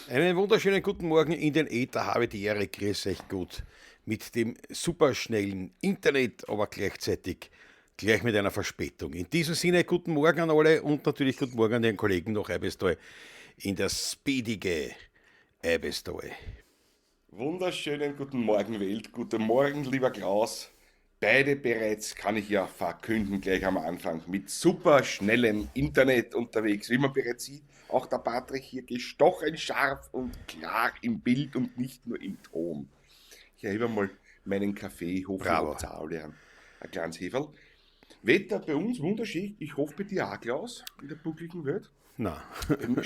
Einen wunderschönen guten Morgen in den Äther, habe die Ehre, grüß euch gut. Mit dem superschnellen Internet, aber gleichzeitig gleich mit einer Verspätung. In diesem Sinne, guten Morgen an alle und natürlich guten Morgen an den Kollegen noch Eibestal in der speedige Eibestal. Wunderschönen guten Morgen, Welt. Guten Morgen, lieber Klaus. Beide bereits, kann ich ja verkünden, gleich am Anfang, mit super schnellem Internet unterwegs. Wie man bereits sieht, auch der Patrick hier gestochen scharf und klar im Bild und nicht nur im Ton. Ich erhebe mal meinen Kaffee. Ich hoffe, ich Bravo. habt alle ein kleines Heferl. Wetter bei uns wunderschön. Ich hoffe bei dir auch, Klaus, in der buckligen Welt. Na, Im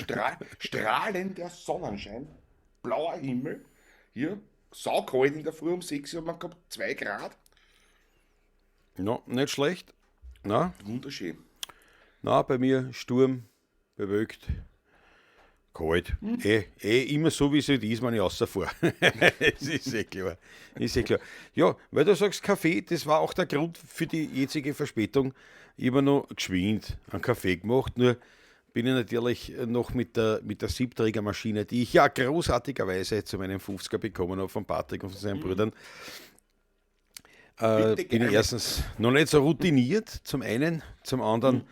strahlender Sonnenschein, blauer Himmel. Hier, saukalt in der Früh um 6 Uhr, man gehabt 2 Grad. no, nicht schlecht. Na, Wunderschön. na, bei mir Sturm, bewölkt, kalt. Immer so, wie es halt ist, wenn ich rausfahre. Es ist eh klar. Ist eh klar. Ja, weil du sagst Kaffee, das war auch der Grund für die jetzige Verspätung. Ich habe noch geschwind einen Kaffee gemacht, nur bin ich natürlich noch mit der Siebträgermaschine, die ich ja großartigerweise zu meinem 50er bekommen habe von Patrick und von seinen Brüdern, Bitte bin ich gerne. erstens noch nicht so routiniert, zum einen, zum anderen,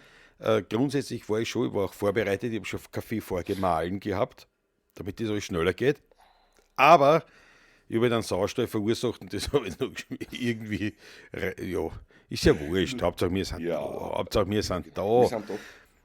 grundsätzlich ich war auch vorbereitet, ich habe schon Kaffee vorgemahlen gehabt, damit das alles schneller geht. Aber ich habe dann Saustall verursacht und das habe ich noch irgendwie, ja, ist ja wurscht. Ja, Hauptsache wir sind genau. Wir da. sind da.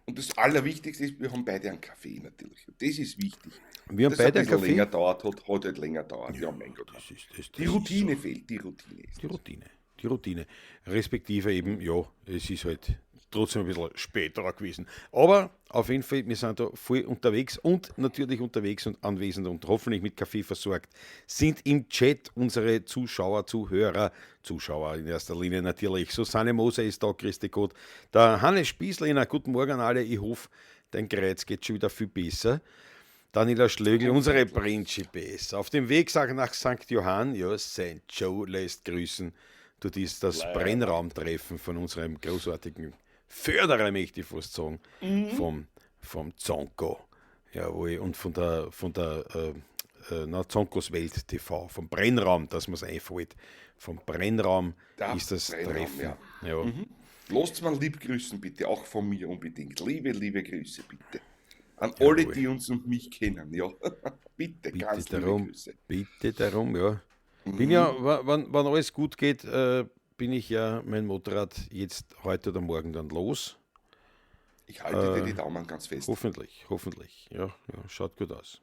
Und das Allerwichtigste ist, wir haben beide einen Kaffee natürlich. Und das ist wichtig. Wir haben Das ein beide einen bisschen Kaffee. länger dauert, hat halt länger dauert. Ja, mein Gott. Die Das ist so. Routine fehlt, die Routine ist Die das. Routine. Die Routine. Respektive eben, ja, es ist halt trotzdem ein bisschen später gewesen. Aber auf jeden Fall, wir sind da voll unterwegs und natürlich unterwegs und anwesend und hoffentlich mit Kaffee versorgt. Sind im Chat unsere Zuschauer, Zuhörer, Zuschauer in erster Linie natürlich. Susanne Moser ist da, Christi Gott. Der Hannes Spießleiner, guten Morgen an alle. Ich hoffe, dein Kreuz geht schon wieder viel besser. Daniela Schlögl, unsere Hoffentlich. Principes. Auf dem Weg nach St. Johann, ja, St. Joe lässt grüßen. Dort ist das Leider. Brennraumtreffen von unserem großartigen Förderer, möchte ich fast sagen, Mhm. vom Zonko. Jawohl, und von der Zonkos Welt TV, vom Brennraum, dass man es einfällt. Vom Brennraum Der ist das Brennraum, Treffen. ja. Ja, Lasst mal lieb grüßen, bitte, auch von mir unbedingt. Liebe, liebe Grüße, bitte. An alle, jawohl. die uns und mich kennen, ja. Bitte, Bitte ganz liebe darum, Grüße. bitte darum, ja. Bin ja, Mhm. wann alles gut geht, bin ich ja mein Motorrad jetzt heute oder morgen dann los. Ich halte dir Äh, die Daumen ganz fest. hoffentlich. Ja, ja, schaut gut aus.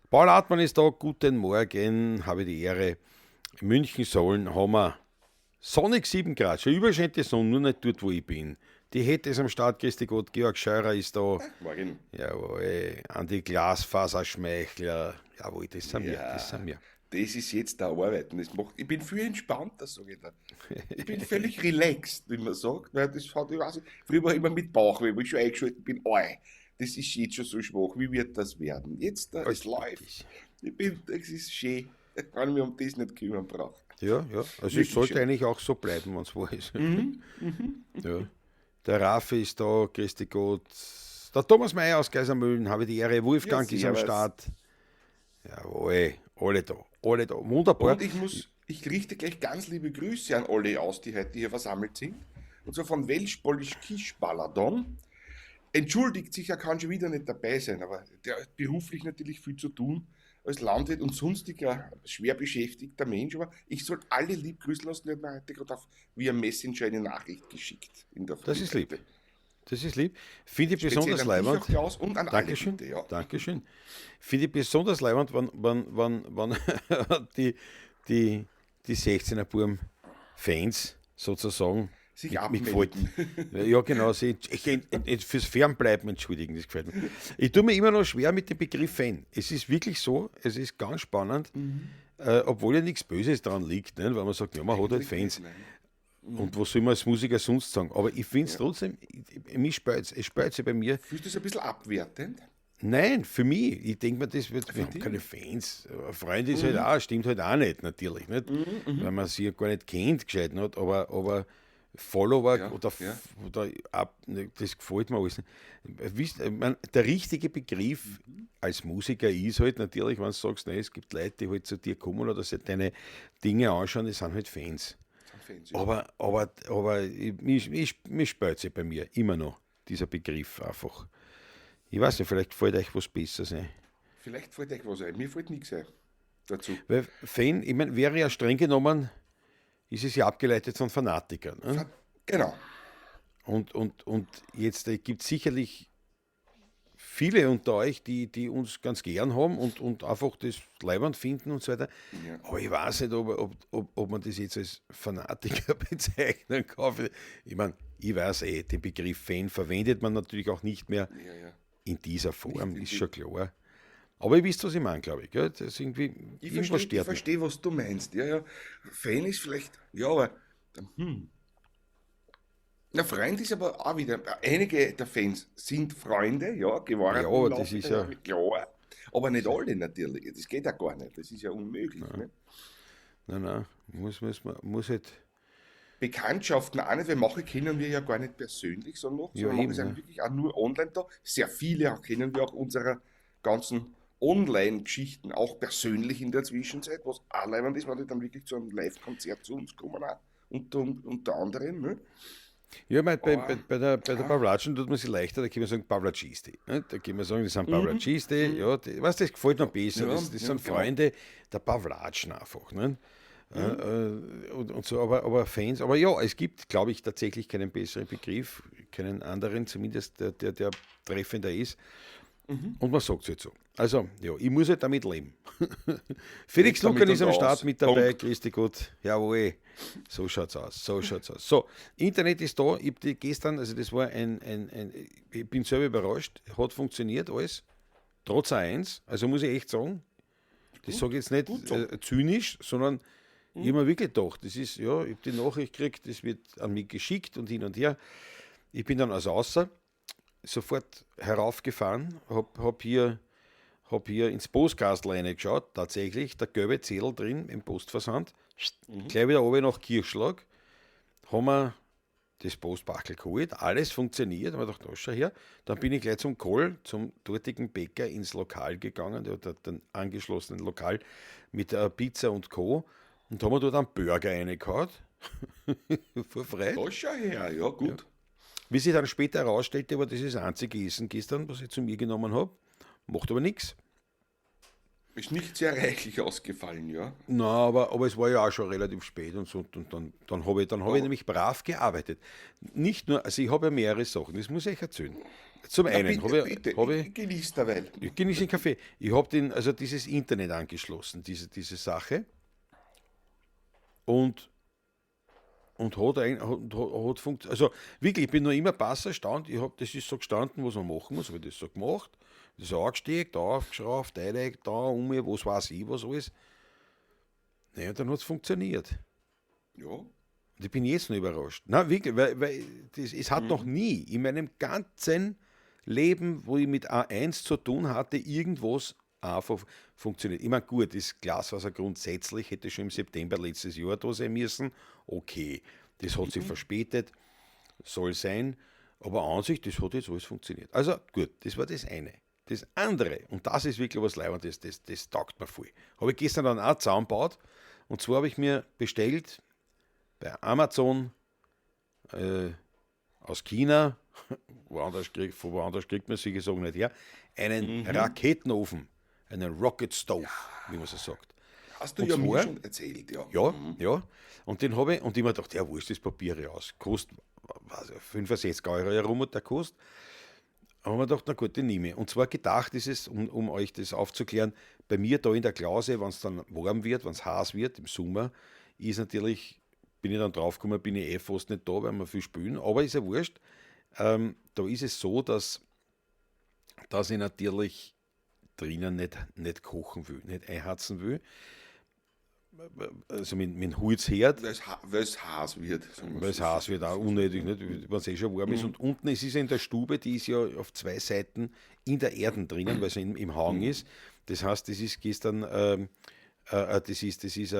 Paul Hartmann ist da, guten Morgen, habe die Ehre. In München sollen haben wir sonnig 7 Grad, schon überschätze Sonne, nur nicht dort, wo ich bin. Die hätte es am Start, Christi Gott, Georg Scheurer ist da. Morgen. Jawohl, Andi Glasfaserschmeichler. Jawohl, das sind wir, das Ja, sind wir. das ist jetzt der Arbeiten. Ich bin viel entspannter, sage ich dir. Ich bin völlig relaxed, wie man sagt. Weil das hat, ich weiß nicht, früher war ich immer mit Bauchweh, wo ich schon eingeschaltet bin. Oi, das ist jetzt schon so schwach. Wie wird das werden? Jetzt, es Alles gut läuft. ist. Es ist schön. Ich kann mich um das nicht kümmern brauchen. Ja, ja. Also es Wirklich sollte schön. eigentlich auch so bleiben, wenn es wahr ist. Mhm, mhm. Ja. Der Raffi ist da, Christi Gott. Der Thomas Mayer aus Geisermühlen, habe die Ehre. Ja, Wolfgang ist am servus. Start. Jawohl, alle da, alle da. Wunderbar. Und ich richte gleich ganz liebe Grüße an alle aus, die heute hier versammelt sind. Und zwar von Welsch-Polisch Kisch-Baladon. Entschuldigt sich, er kann schon wieder nicht dabei sein, aber der hat beruflich natürlich viel zu tun als Landwirt und sonstiger schwer beschäftigter Mensch. Aber ich soll alle lieb grüßen lassen, der hat mir heute gerade auf via Messenger eine Nachricht geschickt in der Das Früh ist lieb. heute. Das ist lieb. Finde ich Speziell besonders an dich leibend. auch, Klaus, und an alle Dankeschön. bitte, ja. Dankeschön. Finde ich besonders leibend, wenn die, die, die 16er Burm Fans sozusagen Sich mich gefällt. abmelden. Ja, genau, fürs Fernbleiben entschuldigen, das gefällt mir. Ich tue mir immer noch schwer mit dem Begriff Fan. Es ist wirklich so, es ist ganz spannend, obwohl ja nichts Böses daran liegt, ne? Weil man sagt, ja, man hat halt Eigentlich nicht, Fans. nein. Und was soll man als Musiker sonst sagen? Aber ich finde es Ja. trotzdem, mich spürt es spürt sich bei mir. Fühlst du es ein bisschen abwertend? Nein, für mich, ich denke mir, wir Für haben dich? keine Fans. Ein Freund ist halt auch, stimmt halt auch nicht, natürlich, nicht? Mhm, Weil mhm. man sie ja gar nicht kennt, gescheit nicht, aber Follower Ja, ja. das gefällt mir alles nicht. Der richtige Begriff als Musiker ist halt natürlich, wenn du sagst, nein, es gibt Leute, die halt zu dir kommen oder sich deine Dinge anschauen, die sind halt Fans. Sind Fans, ja. Aber mich spürt sich bei mir immer noch, dieser Begriff einfach. Ich weiß nicht, vielleicht gefällt euch was Besseres ein. Vielleicht fällt euch was ein. Mir fällt nichts ein dazu. Weil Fan, ich meine, wäre ja streng genommen, ist es ja abgeleitet von Fanatikern. Ne? Genau. Und jetzt gibt es sicherlich viele unter euch, die uns ganz gern haben und einfach das leibend finden und so weiter. Ja, Aber ich weiß nicht, ob man das jetzt als Fanatiker bezeichnen kann. Ich meine, ich weiß den Begriff Fan verwendet man natürlich auch nicht mehr ja, ja. in dieser Form, Nicht in ist die, schon klar. Aber ihr wisst, was ich meine, glaube ich. Gell? Das ist irgendwie, irgendwas ich stört mich. verstehe, was du meinst. Ja, ja. Fan ist vielleicht, ja, aber na, Freund ist aber auch wieder, einige der Fans sind Freunde, ja, Ja, geworden im aber das Laufe ist der ja. Jahre, klar. Aber nicht alle natürlich. Das geht ja gar nicht. Das ist ja unmöglich. Ne? Nein, muss halt. Bekanntschaften auch nicht, weil manche kennen wir ja gar nicht persönlich, Ja, sondern manche eben. sind Ne? wirklich auch nur online da. Sehr viele auch kennen wir auch unserer ganzen Online-Geschichten auch persönlich in der Zwischenzeit, was auch leibend ist, wenn die dann wirklich zu einem Live-Konzert zu uns kommen, auch unter anderem. Ne? Ja, ich mein, Aber, bei der ja, Pavlatschen tut man sich leichter, da kann man sagen Pavlacisti. Ne? Da kann man sagen, das sind mhm, Pavlacisti, mhm, ja, was das gefällt mir ja, besser, ja, das ja, sind genau. Freunde der Pavlatschen einfach. Ne? Mhm. Und so, aber Fans, aber ja, es gibt, glaube ich, tatsächlich keinen besseren Begriff, keinen anderen, zumindest der treffender ist. Und man sagt es halt so. Also, ja, ich muss halt damit leben. Felix Lebt Luckern damit ist und am Start aus. mit dabei. Punkt. Grüß dich Gott. Jawohl. So schaut's aus. So schaut's aus. So, Internet ist da. Ich hab die gestern, also das war ich bin selber überrascht. Hat funktioniert alles. Trotz A1. Also muss ich echt sagen, das sage ich Gut, jetzt nicht gut so. zynisch, sondern ich habe mir wirklich gedacht, das ist, ja, ich habe die Nachricht gekriegt, das wird an mich geschickt und hin und her. Ich bin dann also außer, sofort heraufgefahren, hab hier ins Postkastel reingeschaut, tatsächlich, der gelbe Zettel drin im Postversand, gleich wieder runter nach Kirchschlag, haben wir das Postbachel geholt, alles funktioniert, haben wir gedacht, oh, schau her, dann bin ich gleich zum Kohl, zum dortigen Bäcker ins Lokal gegangen, der hat dann angeschlossenen Lokal mit Pizza und Co. Und haben wir dort einen Burger reingehauen, vor Freude. Da schau her, ja, Ja. gut. Wie sich dann später herausstellte, war das das einzige Essen gestern, was ich zu mir genommen habe. Macht aber nichts. Ist nicht sehr reichlich ausgefallen, ja. Na, aber es war ja auch schon relativ spät und so. Und dann hab ich Aber, nämlich brav gearbeitet. Nicht nur, also ich habe ja mehrere Sachen, das muss ich euch erzählen. Zum na einen bitte, bitte, hab ich, genieß derweil. ich genieße den Kaffee. Ich habe also dieses Internet angeschlossen, diese Sache. Und, hat funktioniert. Also wirklich, ich bin noch immer pass erstaunt. Das ist so gestanden, was man machen muss. Habe ich das so gemacht. Das so angesteckt, da aufgeschraubt, da was weiß ich, was alles. Naja, dann hat es funktioniert. Ja. Und ich bin jetzt noch überrascht. Na, wirklich, weil es hat noch Mhm. nie in meinem ganzen Leben, wo ich mit A1 zu tun hatte, irgendwas einfach funktioniert. Ich meine, gut, das Glasfaser grundsätzlich hätte schon im September letztes Jahr da sein müssen. Okay, das hat sich verspätet, soll sein. Aber an sich, das hat jetzt alles funktioniert. Also gut, das war das eine. Das andere, und das ist wirklich was Leibendes, das taugt mir voll. Habe ich gestern dann auch zusammengebaut. Und zwar habe ich mir bestellt bei Amazon aus China, von woanders kriegt man solche Sachen nicht her, einen Mhm. Raketenofen, einen Rocket Stove, wie man so sagt. Hast du Und ja mir zwar, schon erzählt, ja. ja, Mhm. ja, und den habe ich, und ich mir gedacht, ja, wo ist das Papier raus? Kostet, was, 65 Euro herum hat der kostet. Aber man gedacht, na gut, den nehme ich. Und zwar gedacht ist es, um euch das aufzuklären, bei mir da in der Klause, wenn es dann warm wird, wenn es heiß wird im Sommer, ist natürlich, bin ich dann draufgekommen, bin ich fast nicht da, weil wir viel spielen, aber ist ja wurscht. Da ist es so, dass ich natürlich drinnen nicht kochen will, nicht einheizen will. Also mit dem Holzherd, Weil es heiß wird, sagen wir weil es so. heiß wird, auch unnötig, nicht? Wenn es eh schon warm ist. Mhm. Und unten, es ist ja in der Stube, die ist ja auf zwei Seiten in der Erden drinnen, weil es im Hang ist. Das heißt, das ist gestern, das ist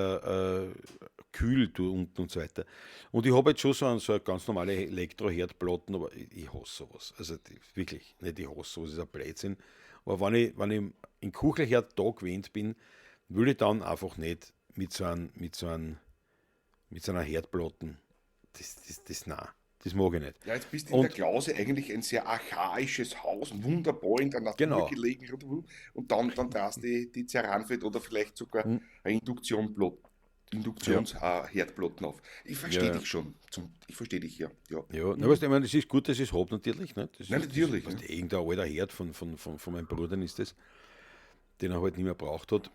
kühl tue unten und so weiter. Und ich habe jetzt schon so eine ganz normale Elektroherdplatten, aber ich hasse sowas. Also wirklich, nicht ich hasse sowas, das ist ein Blödsinn. Aber wenn ich in Kuchelherd da gewöhnt bin, will ich dann einfach nicht mit so einer Herdplatten. Nein, das mag ich nicht. Ja, jetzt bist du in der Und Klause eigentlich ein sehr archaisches Haus, wunderbar in der Natur genau. gelegen. Und dann drast die Ceranfeld oder vielleicht sogar Hm, eine ja, Induktionsherdplatten auf. Ich verstehe ja, dich schon. Ich verstehe dich, ja. Ja. ja. Na, weißt Mhm. du, ich meine, das ist gut, dass ich es habe natürlich. Ne? Nein, natürlich. Was Ja. der irgendein alter Herd von meinem Bruder ist das, den er halt nicht mehr braucht hat.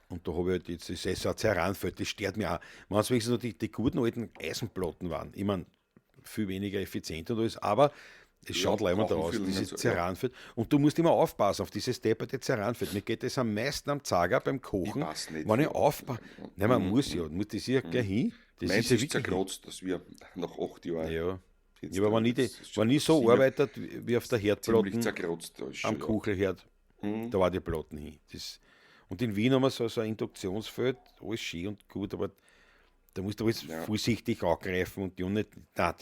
Und da habe ich halt jetzt, das ist so ein Ceranfeld, das stört mich auch. Wenn es wenigstens noch die guten alten Eisenplatten waren. Ich meine, viel weniger effizient und alles, aber es Ja, schaut leibend brauchen aus, viel nicht dieses so. Ja. Ceranfeld. Und du musst immer aufpassen auf dieses depperte Ceranfeld. Mir geht das am meisten am Zager beim Ich Kochen, weiß nicht. wenn ich Ja. aufpasse. Nein, man muss ja, muss das ja gleich hin. Das ist Meins ja ist wirklich. zerkratzt, dass wir nach 8 Jahren Ja. Ja, jetzt aber da, wenn das ist wenn schon ich so 7 arbeitet wie auf der ziemlich Herdplatte zerkratzt. Da ist am schon, ja. Kuchelherd, Mhm. da war die Platten hin. Und in Wien haben wir so ein Induktionsfeld, alles schön und gut, aber da musst du alles Ja. vorsichtig angreifen und ja nicht. Nein,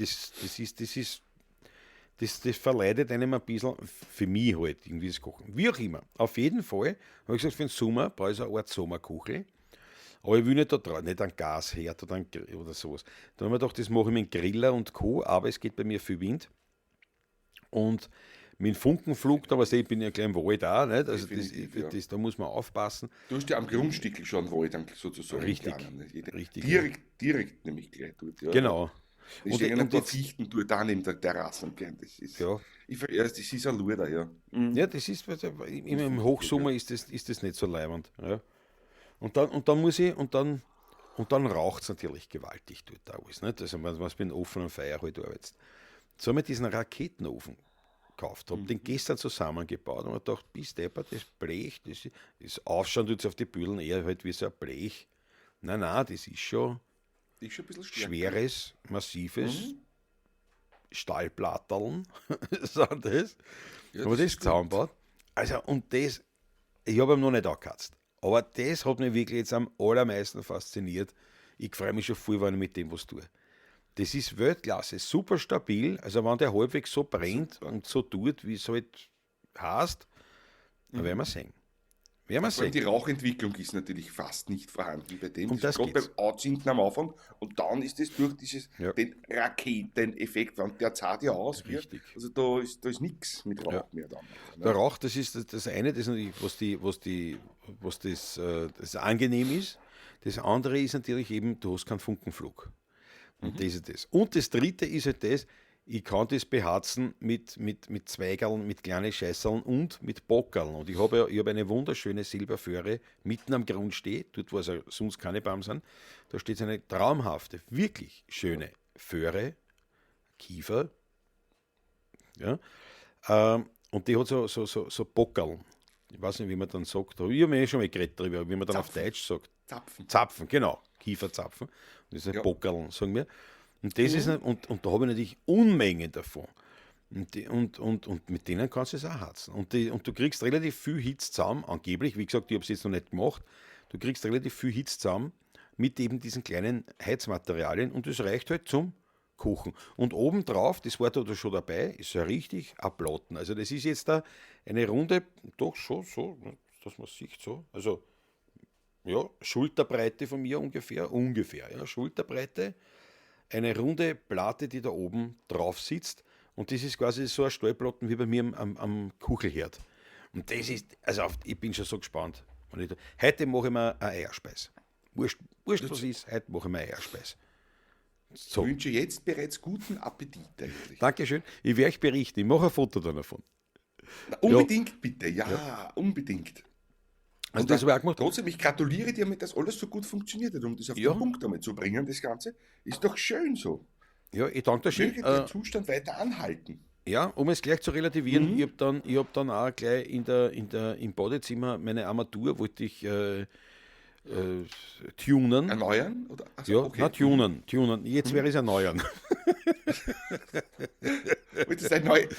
das verleidet einem ein bisschen, für mich halt, irgendwie das Kochen. Wie auch immer. Auf jeden Fall habe ich gesagt, für den Sommer brauche ich so eine Art Sommerkuchel. Aber ich will nicht da drauf, nicht einen Gasherd oder, oder sowas. Da haben wir gedacht, das mache ich mit dem Griller und Co., aber es geht bei mir viel Wind. Und mit dem Funkenflug, da was ich bin ja gleich im Wald auch, nicht? Also Definitiv, ja. da muss man aufpassen. Du hast ja am Grundstückel schon Wald sozusagen. Richtig, Kleinen, ne? richtig, ja. Direkt nämlich gleich dort. Ja, ja. Genau. Da Und, stehen ein und paar jetzt, Fichten dort auch neben der Terrasse. Gell? ja, Ja, das ist ein Luder, ja. Mhm. ja, das ist, im Definitiv, ja. Hochsommer ist das nicht so leibend. Ja. Und dann muss ich, und dann raucht es natürlich gewaltig dort alles. Nicht? Also, wenn du mit einem offenen Feuer halt arbeitest. So haben wir diesen Raketenofen gekauft, habe den gestern zusammengebaut und mir gedacht, bis deppert, das Blech, das Aufschauen tut auf die Bühlen eher halt wie so ein Blech. Nein, nein, das ist schon Ist schon ein bisschen stärker. schweres, massives Stahlplatteln, sind das. Ja, Aber das das ist gut. zusammenbaut. Also, und das, ich habe ihm noch nicht angekatzt. Aber das hat mich wirklich jetzt am allermeisten fasziniert. Ich freue mich schon viel, wenn ich mit dem was tue. Das ist Weltklasse, super stabil. Also, wenn der halbwegs so brennt und so tut, wie es halt heißt, dann werden wir sehen. Werden wir Vor allem sehen. die Rauchentwicklung ist natürlich fast nicht vorhanden bei dem. Um Das das ist gerade geht's. beim Anzünden am Anfang und dann ist es durch Ja. den Raketeneffekt, wenn der zahlt ja aus. Gell? Richtig. Also da ist nichts mit Rauch Ja. mehr dann. Der Rauch, das ist das eine, das natürlich, das angenehm ist. Das andere ist natürlich eben, du hast keinen Funkenflug. Und das ist das. Und das dritte ist halt das, ich kann das beharzen mit Zweigerln, mit kleinen Scheißerln und mit Bockerln. Und ich hab eine wunderschöne Silberföhre mitten am Grund steht, dort wo also sonst keine Baum sind. Da steht so eine traumhafte, wirklich schöne Föhre, Kiefer, ja, und die hat so Bockerln. Ich weiß nicht, wie man dann sagt. Ich habe mir schon mal geredet darüber, wie man dann auf Zapfen. Deutsch sagt. Zapfen. Zapfen, genau. Kieferzapfen. Das ist ein Ja. Bockerln, sagen wir. Und, das ist, und da habe ich natürlich Unmengen davon. Und mit denen kannst du es auch heizen. Und du kriegst relativ viel Hitze zusammen, angeblich, wie gesagt, ich habe es jetzt noch nicht gemacht, du kriegst relativ viel Hitze zusammen mit eben diesen kleinen Heizmaterialien und das reicht halt zum Kochen. Und obendrauf, das war da schon dabei, ist ja richtig ein Platten. Also das ist jetzt da eine Runde, doch schon so, dass man sieht so, also ja, Schulterbreite von mir ungefähr, ja, Schulterbreite, eine runde Platte, die da oben drauf sitzt. Und das ist quasi so ein Stahlplatten wie bei mir am Kuchelherd. Und das ist, also ich bin schon so gespannt. Heute mache ich mir eine Eierspeis. Wurscht was ist, heute mache ich mir eine Eierspeis. Ich So, wünsche jetzt bereits guten Appetit eigentlich. Dankeschön. Ich werde euch berichten. Ich mache ein Foto dann davon. Na, unbedingt bitte, ja, unbedingt. Also Und das habe ich auch gemacht. trotzdem, ich gratuliere dir, damit das alles so gut funktioniert hat, um das auf Ja. den Punkt damit zu bringen, das Ganze. Ist doch schön so. Ja, ich danke dir schön. Möge der Zustand weiter anhalten. Ja, um es gleich zu relativieren, ich hab dann auch gleich im Badezimmer meine Armatur wollte ich tunen. Erneuern? Oder? Ach so, Ja, okay. na, tunen. Jetzt wäre es erneuern.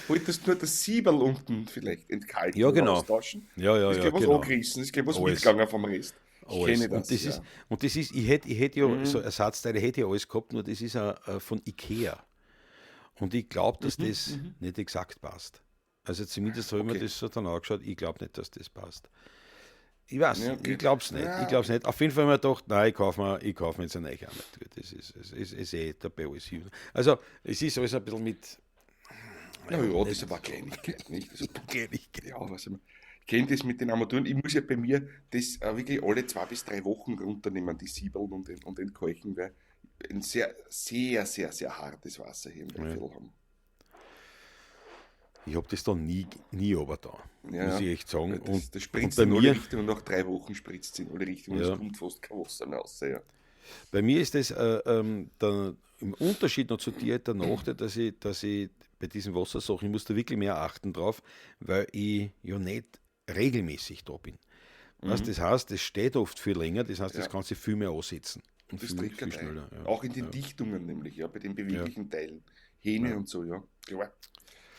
Wolltest nur das Sieberl unten vielleicht entkalken Ja, oder genau. austauschen? Ja, Das ist, glaube ich, was genau. angerissen. Das ist, glaube ich, was Alles. mitgegangen vom Rest. alles. kenne Und das, das ist, ja. ich hätte ja so Ersatzteile hätte ich alles gehabt, nur das ist von Ikea. Und ich glaube, dass das nicht exakt passt. Also zumindest habe ich mir Okay. das so dann angeschaut, ich glaube nicht, dass das passt. Ich weiß, Ja, ich okay. glaube es nicht. Ich Ja, glaube es nicht. Auf jeden Fall habe ich mir gedacht, nein, ich kauf mir jetzt eine neue Armatur. Das ist eh dabei alles hin. Also es ist alles ein bisschen mit ja, ja, das nicht ist aber eine so Kleinigkeit, nicht? Also, Kleinigkeit. ja, was ich kenne das mit den Armaturen. Ich muss ja bei mir das wirklich alle 2 bis 3 Wochen runternehmen, die Siebeln und entkeuchen, weil ein sehr, sehr, sehr, sehr hartes Wasser hier im Weinviertel haben. Ich habe das da nie aber da, Ja, muss ja. ich echt sagen. Weil das Und spritzt bei in alle mir, Richtungen und nach 3 Wochen spritzt es in alle Richtungen und es ja, kommt fast kein Wasser mehr raus. Ja. bei mir ist das im Unterschied noch zu dir der Nachteil, dass ich bei diesen Wassersachen, ich muss da wirklich mehr achten drauf, weil ich ja nicht regelmäßig da bin. Weißt, das heißt, es steht oft viel länger, das heißt, das Ja. kannst du viel mehr aussetzen und Das viel triggert schneller. ein. Ja. Auch in den Dichtungen nämlich, ja, bei den Ja. beweglichen Teilen. Hähne Ja. und so, ja. Klar.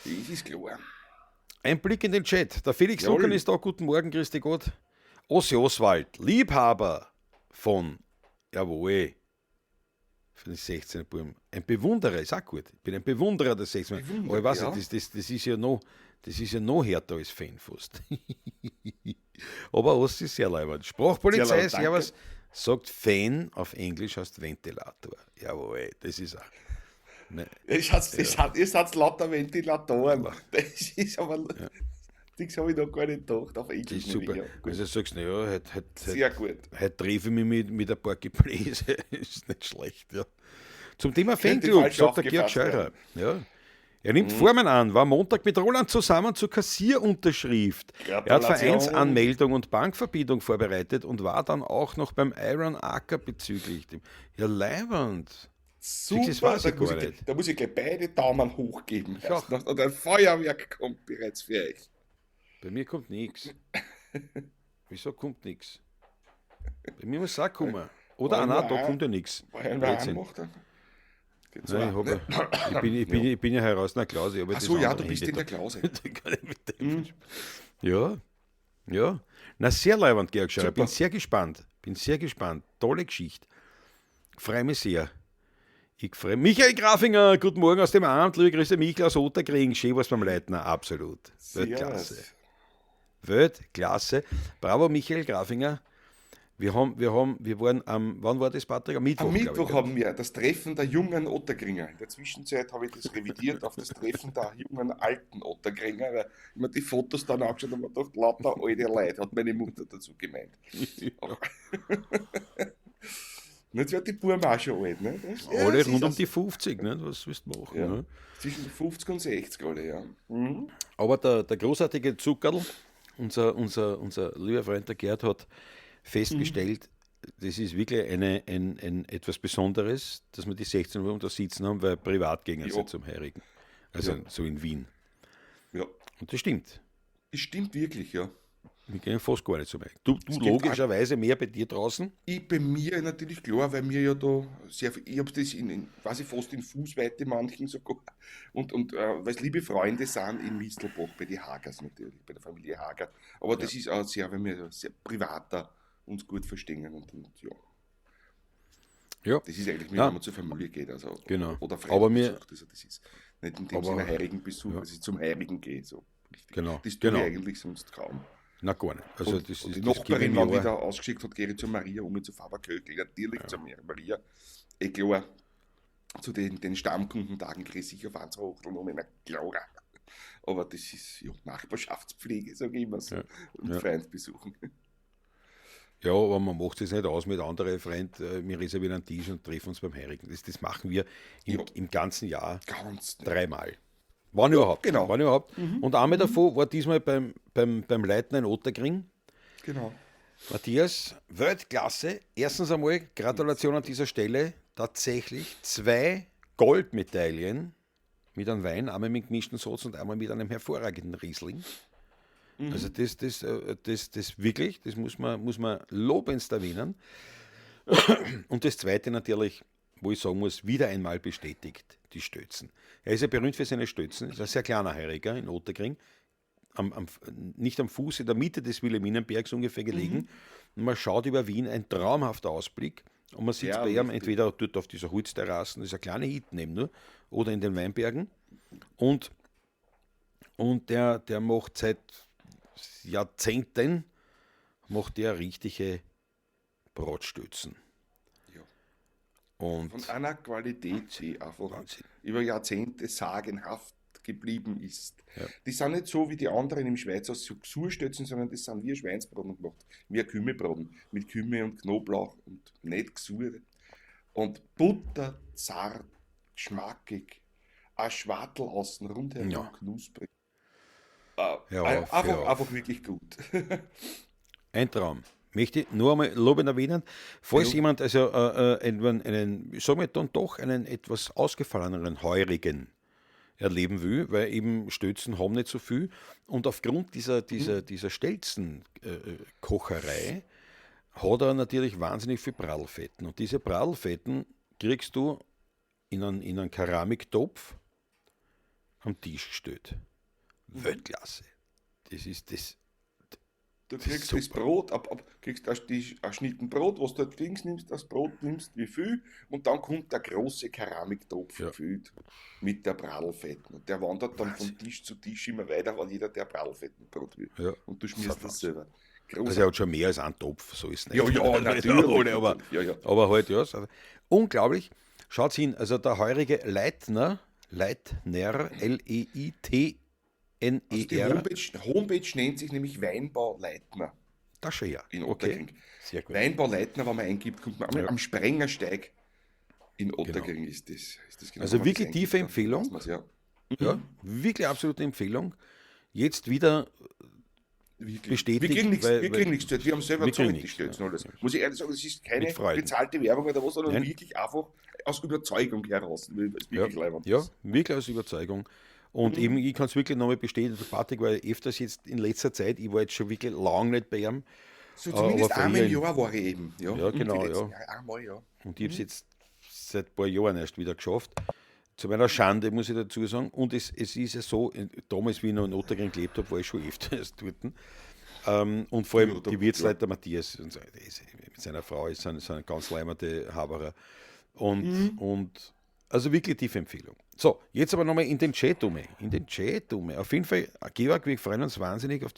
Das ist klar. Ein Blick in den Chat. Der Felix Jawohl. Luckern ist da. Guten Morgen, grüß dich Gott. Ossi Oswald, Liebhaber von, jawohl, für den 16er Buben. Ein Bewunderer, ist auch gut. Ich bin ein Bewunderer der 16er. Bewunderer, Aber ich weiß ja. nicht, das ist ja noch härter als Fan fast. Aber Ossi ist sehr leibend. Sehr Sprachpolizei, leibend, danke. Servus, sagt Fan auf Englisch heißt Ventilator. Jawohl, das ist auch. Ne, Ihr seid lauter Ventilatoren. Das ist aber. Das habe ich noch gar nicht gedacht. Auf das Englisch ist super. nämlich, ja. Gut. Also sagst du, naja, Sehr gut. heute treffe ich mich mit ein paar Gebläse. Ist nicht schlecht, ja. Zum Thema Könnte Fanclub, falsch sagt der Georg aufgefasst Scheurer. Ja. Er nimmt Formen an, war Montag mit Roland zusammen zur Kassierunterschrift. Er hat Gratulation. Vereinsanmeldung und Bankverbindung vorbereitet und war dann auch noch beim Iron Acker bezüglich dem. Ja, leibend. Super, das weiß da ich muss gar ich, nicht. da muss ich gleich beide Daumen hochgeben. Ja. Und ein Feuerwerk kommt bereits für euch. Bei mir kommt nichts. Wieso kommt nichts? Bei mir muss es auch kommen. Oder Wollen nein, wir da auch- kommt ja nichts. Wollen wir Blödsinn. anmachen, dann? Geht's so Nein, auch, ne? ich bin ja heraus in der Klause. Ach so, ja, du bist in der Klause. Ja, ja. Na, sehr leibend, Georg Scheuer. Super. Bin sehr gespannt. Tolle Geschichte. Freue mich sehr. Ich freue Michael Grafinger, guten Morgen aus dem Amt. Liebe Grüße, Michael aus Otterkring. Schön was beim Leitner, absolut. Weltklasse. Weltklasse. Bravo, Michael Grafinger. Wir waren wann war das, Patrick? Am Mittwoch, Am glaub Mittwoch ich. haben wir das Treffen der jungen Otterkringer. In der Zwischenzeit habe ich das revidiert auf das Treffen der jungen alten Otterkringer, weil ich mir die Fotos dann angeschaut habe und mir gedacht, lauter alte Leute, hat meine Mutter dazu gemeint. Aber jetzt wird die Buben auch schon alt, ne? Alle es ist rund um das- die 50, ne? Was willst du machen? Ja. Ne? Zwischen 50 und 60 alle, ja. Mhm. Aber der großartige Zuckerl, unser lieber Freund der Gerd, hat festgestellt, das ist wirklich ein etwas Besonderes, dass wir die 16 Uhr da sitzen haben, weil Privatgänger Ja. sind zum Heirigen. Also Ja. so in Wien. Ja, Und das stimmt. es stimmt wirklich, ja. Wir gehen fast gar nicht so weit. Du gibt logischerweise mehr bei dir draußen. Ich bei mir natürlich klar, weil mir ja da sehr viel, ich habe das quasi fast in Fußweite manchen sogar und weil es liebe Freunde sind in Mistelbach bei den Hagers natürlich, bei der Familie Hager. Aber das ist auch sehr, weil wir sehr privater uns gut verstehen und ja, Ja, das ist eigentlich, Ja. wenn man zur Familie geht, also Genau. oder Aber mir- Fremdbesuch, also das ist nicht in dem Aber- Sinne heiligen Besuch, ja. dass ich zum Heiligen gehe, so richtig. Genau, Das tue genau. ich eigentlich sonst kaum. na gar nicht. Also Und, das und ist die das gebe ich Nachbarin, mir wenn auch. wieder ausgeschickt hat, gehe ich zu Maria, um zu Faberkökel. Natürlich zu Maria. Klar, zu den Stammkundentagen kriege ich sicher 20 Hochteln um, klar. Aber das ist ja Nachbarschaftspflege, sage ich immer so. Ja, Und ja. Freund besuchen. Ja, aber man macht es nicht aus mit anderen Freunden. Wir reservieren einen Tisch und treffen uns beim Heirigen. Das machen wir Ja. im ganzen Jahr Ganz nett. 3-mal. Wann überhaupt. genau. Wann überhaupt. Und einmal davon war diesmal beim Leitner in Otterkring. Genau. Matthias, Weltklasse. Erstens einmal Gratulation an dieser Stelle. Tatsächlich 2 Goldmedaillen mit einem Wein, einmal mit gemischten Satz und einmal mit einem hervorragenden Riesling. Also das wirklich, das muss man lobendst erwähnen. Und das Zweite natürlich, wo ich sagen muss, wieder einmal bestätigt, die Stötzen. Er ist ja berühmt für seine Stötzen, ist ein sehr kleiner Heiriger in Otterkring, nicht am Fuß, in der Mitte des Wilhelminenbergs ungefähr gelegen. Und man schaut über Wien, ein traumhafter Ausblick. Und man sitzt Ja, bei ihm richtig. entweder dort auf dieser Holzterrassen, das ist eine kleine Hütte neben nur, oder in den Weinbergen. Und, und der macht seit Jahrzehnten macht der richtige Bratstützen. Ja. Und Von einer Qualität, die einfach Wahnsinn. über Jahrzehnte sagenhaft geblieben ist. Ja. Die sind nicht so wie die anderen im Schweizer Gesurstötzen, sondern das sind wie Schweinsbraten gemacht, wie ein Kümmelbraten mit Kümmel und Knoblauch und nicht Gesur. Und Butter, zart, geschmackig, ein Schwartel außen rundherum Ja. knusprig. Hör auf, hör auf. Einfach wirklich gut. Ein Traum. Möchte ich nur einmal lobend erwähnen, falls Ja. jemand also sagen wir dann doch einen etwas ausgefalleneren Heurigen erleben will, weil eben Stötzen haben nicht so viel und aufgrund dieser Stelzen-Kocherei hat er natürlich wahnsinnig viel Prallfetten und diese Prallfetten kriegst du in einen Keramiktopf am Tisch gestellt. Weltklasse. Das ist das. Du Das ist kriegst das super. Brot, kriegst ein Schnitten Brot, was du dort links nimmst, das Brot nimmst, wie viel, und dann kommt der große Keramiktopf Ja. gefüllt mit der Bradlfetten. Und der wandert dann Wahnsinn. von Tisch zu Tisch immer weiter, weil jeder der Bradlfettenbrot will. Ja. Und du schmierst das Wahnsinn. selber. Also Großartig. er hat schon mehr als einen Topf, so ist es nicht. Ja, ja, natürlich. aber, Ja, ja. aber halt, ja. Unglaublich. Schaut hin, also der heurige Leitner, Also die L-E-I-T-N-E-R, Homepage nennt sich nämlich Weinbau Leitner das schon ja. in Okay, Otterkring. sehr gut. Weinbau Leitner, wenn man eingibt, kommt man Ja. am Sprengersteig in Otterkring ist das genau. Also Wenn man wirklich das tiefe eingibt, dann Empfehlung. weiß man's, ja. Ja, wirklich absolute Empfehlung. Jetzt wieder Wirklich. bestätigt, Wir kriegen nichts, weil- wir weil- kriegen nichts gehört. Wir haben selber wir kriegen gezahlt, die nichts, Stößen ja. alles. Muss ich ehrlich sagen, es ist keine Mit Freuden. bezahlte Werbung oder was, sondern Nein. wirklich einfach aus Überzeugung heraus. Weil es Ja, wirklich leibend ja, ist. wirklich aus Überzeugung. Und eben, ich kann es wirklich nochmal bestätigen, der Patrick war öfters jetzt in letzter Zeit, ich war jetzt schon wirklich lange nicht bei ihm. So zumindest aber einmal im früher- Jahr war ich eben. Ja, Ja, genau, die letzten ja. Jahre einmal, ja. Und ich habe es jetzt seit ein paar Jahren erst wieder geschafft. Zu meiner Schande, muss ich dazu sagen. Und es ist ja so, damals, wie ich noch in Ottergring gelebt habe, war ich schon öfters dort. Und vor allem Ja, da- die Wirtsleiter Matthias und so, der ist, mit seiner Frau ist ein ganz leimende Haberer. Und also wirklich tiefe Empfehlung. So, jetzt aber nochmal in den Chat um. Auf jeden Fall, Georg, wir freuen uns wahnsinnig auf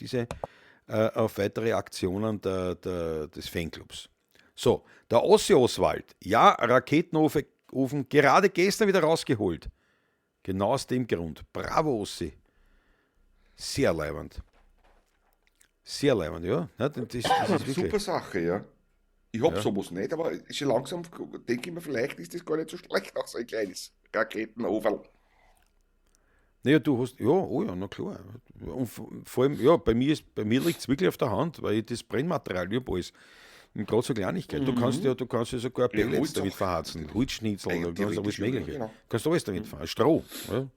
auf weitere Aktionen des Fanclubs. So, der Ossi Oswald. Ja, Raketenofen gerade gestern wieder rausgeholt. Genau aus dem Grund. Bravo, Ossi. Sehr leibend. Sehr leibend, ja. Ja, das ist wirklich. Super Sache, ja. Ich hab Ja. sowas nicht, aber schon langsam denke ich mir, vielleicht ist das gar nicht so schlecht, auch so ein kleines Raketenoverl. Naja, du hast, ja, oh ja, na klar. Und vor allem, ja, bei mir liegt es wirklich auf der Hand, weil ich das Brennmaterial, ich habe alles. Und gerade so Kleinigkeit. Du kannst ja sogar Ja, Pellets Holz damit auch, verharzen, natürlich. Holzschnitzel, du kannst alles Theoretisch, ja, Mögliche. genau. Kannst alles damit fahren. Stroh. Ja.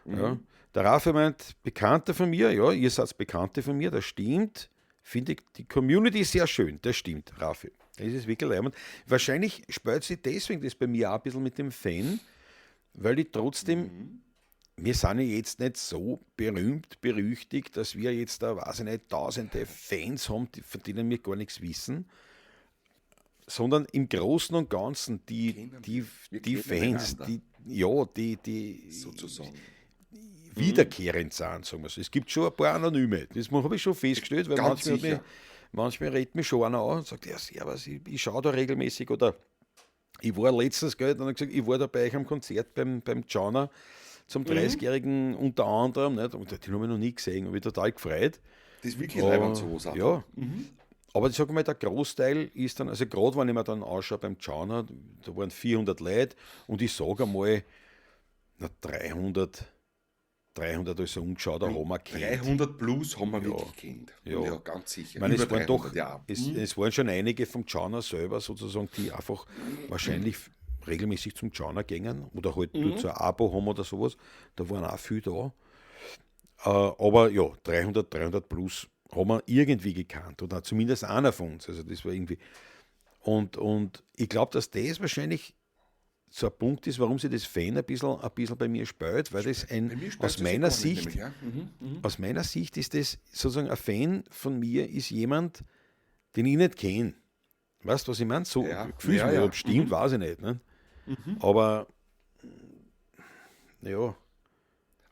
Ja. Der Raffi meint, Bekannte von mir, ja, ihr seid Bekannte von mir, das stimmt. Finde ich die Community sehr schön, das stimmt, Raffi. Das ist wirklich leibend. Wahrscheinlich spürt sie deswegen das bei mir auch ein bisschen mit dem Fan, weil ich trotzdem, wir sind ja jetzt nicht so berühmt, berüchtigt, dass wir jetzt da, weiß ich nicht, tausende Fans haben, von denen wir gar nichts wissen, sondern im Großen und Ganzen die Wir kennen Fans, einander. die Sozusagen. wiederkehrend sind, sagen wir so. Es gibt schon ein paar Anonyme, das habe ich schon festgestellt, weil Ganz manchmal, sicher. manchmal redet mich schon einer an und sagt, ja, servus, ich schaue da regelmäßig oder ich war letztens, gell, dann habe ich gesagt, ich war da bei euch am Konzert beim Jana zum 30-Jährigen unter anderem, nicht? Und den habe ich noch nie gesehen, habe ich total gefreut. Das ist wirklich leibend sowas. auch. Ja, aber ich sage mal, der Großteil ist dann, also gerade wenn ich mir dann anschaue beim Jana, da waren 400 Leute und ich sage einmal, na 300 also umgeschaut, da haben wir kennt. 300 plus haben wir wirklich kennt. Ja. Ja, ganz sicher. Ich meine, es Über waren doch, 300, ja. es waren schon einige vom Jana selber sozusagen, die einfach wahrscheinlich regelmäßig zum Jana gingen oder halt dort so ein Abo haben oder sowas. Da waren auch viele da. Aber ja, 300 plus haben wir irgendwie gekannt oder zumindest einer von uns. Also das war irgendwie. Und ich glaube, dass das wahrscheinlich so ein Punkt ist, warum sich das Fan ein bisschen bei mir spürt, weil das Bei mir spürt aus das meiner gar nicht, Sicht, nämlich, ja. aus meiner Sicht ist das sozusagen ein Fan von mir, ist jemand, den ich nicht kenne. Weißt du, was ich meine? So Ja, gefühlsmäßig, ja. ob es stimmt, weiß ich nicht. Ne? Aber ja,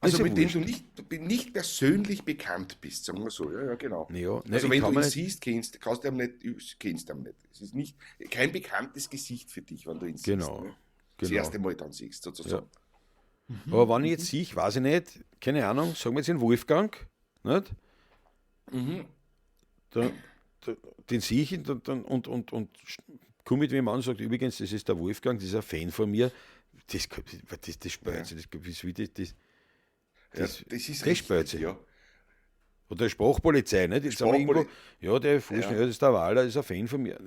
das Also ist ja mit dem wurscht. du nicht persönlich bekannt bist, sagen wir so. Ja, genau. Ja, ne, Also ich wenn kann du ihn mir nicht, siehst, kennst du ihn nicht. Es ist nicht kein bekanntes Gesicht für dich, wenn du ihn siehst. genau, Ne? Das genau. erste Mal dann siehst, Ja. sozusagen. Aber wenn ich jetzt sehe, weiß ich nicht, keine Ahnung, sagen wir jetzt den Wolfgang, nicht? Da, den sehe ich und komme mit wem an und sage, übrigens, das ist der Wolfgang, das ist ein Fan von mir. Das spürt Ja. sich, das, wie Ja, das, das ist das spürt richtig, sich. ja. Oder Sprachpolizei, nicht? Jetzt haben wir irgendwo, Sprachpoli ja, der Fußball, ja. ja, das ist der Waller, das ist ein Fan von mir.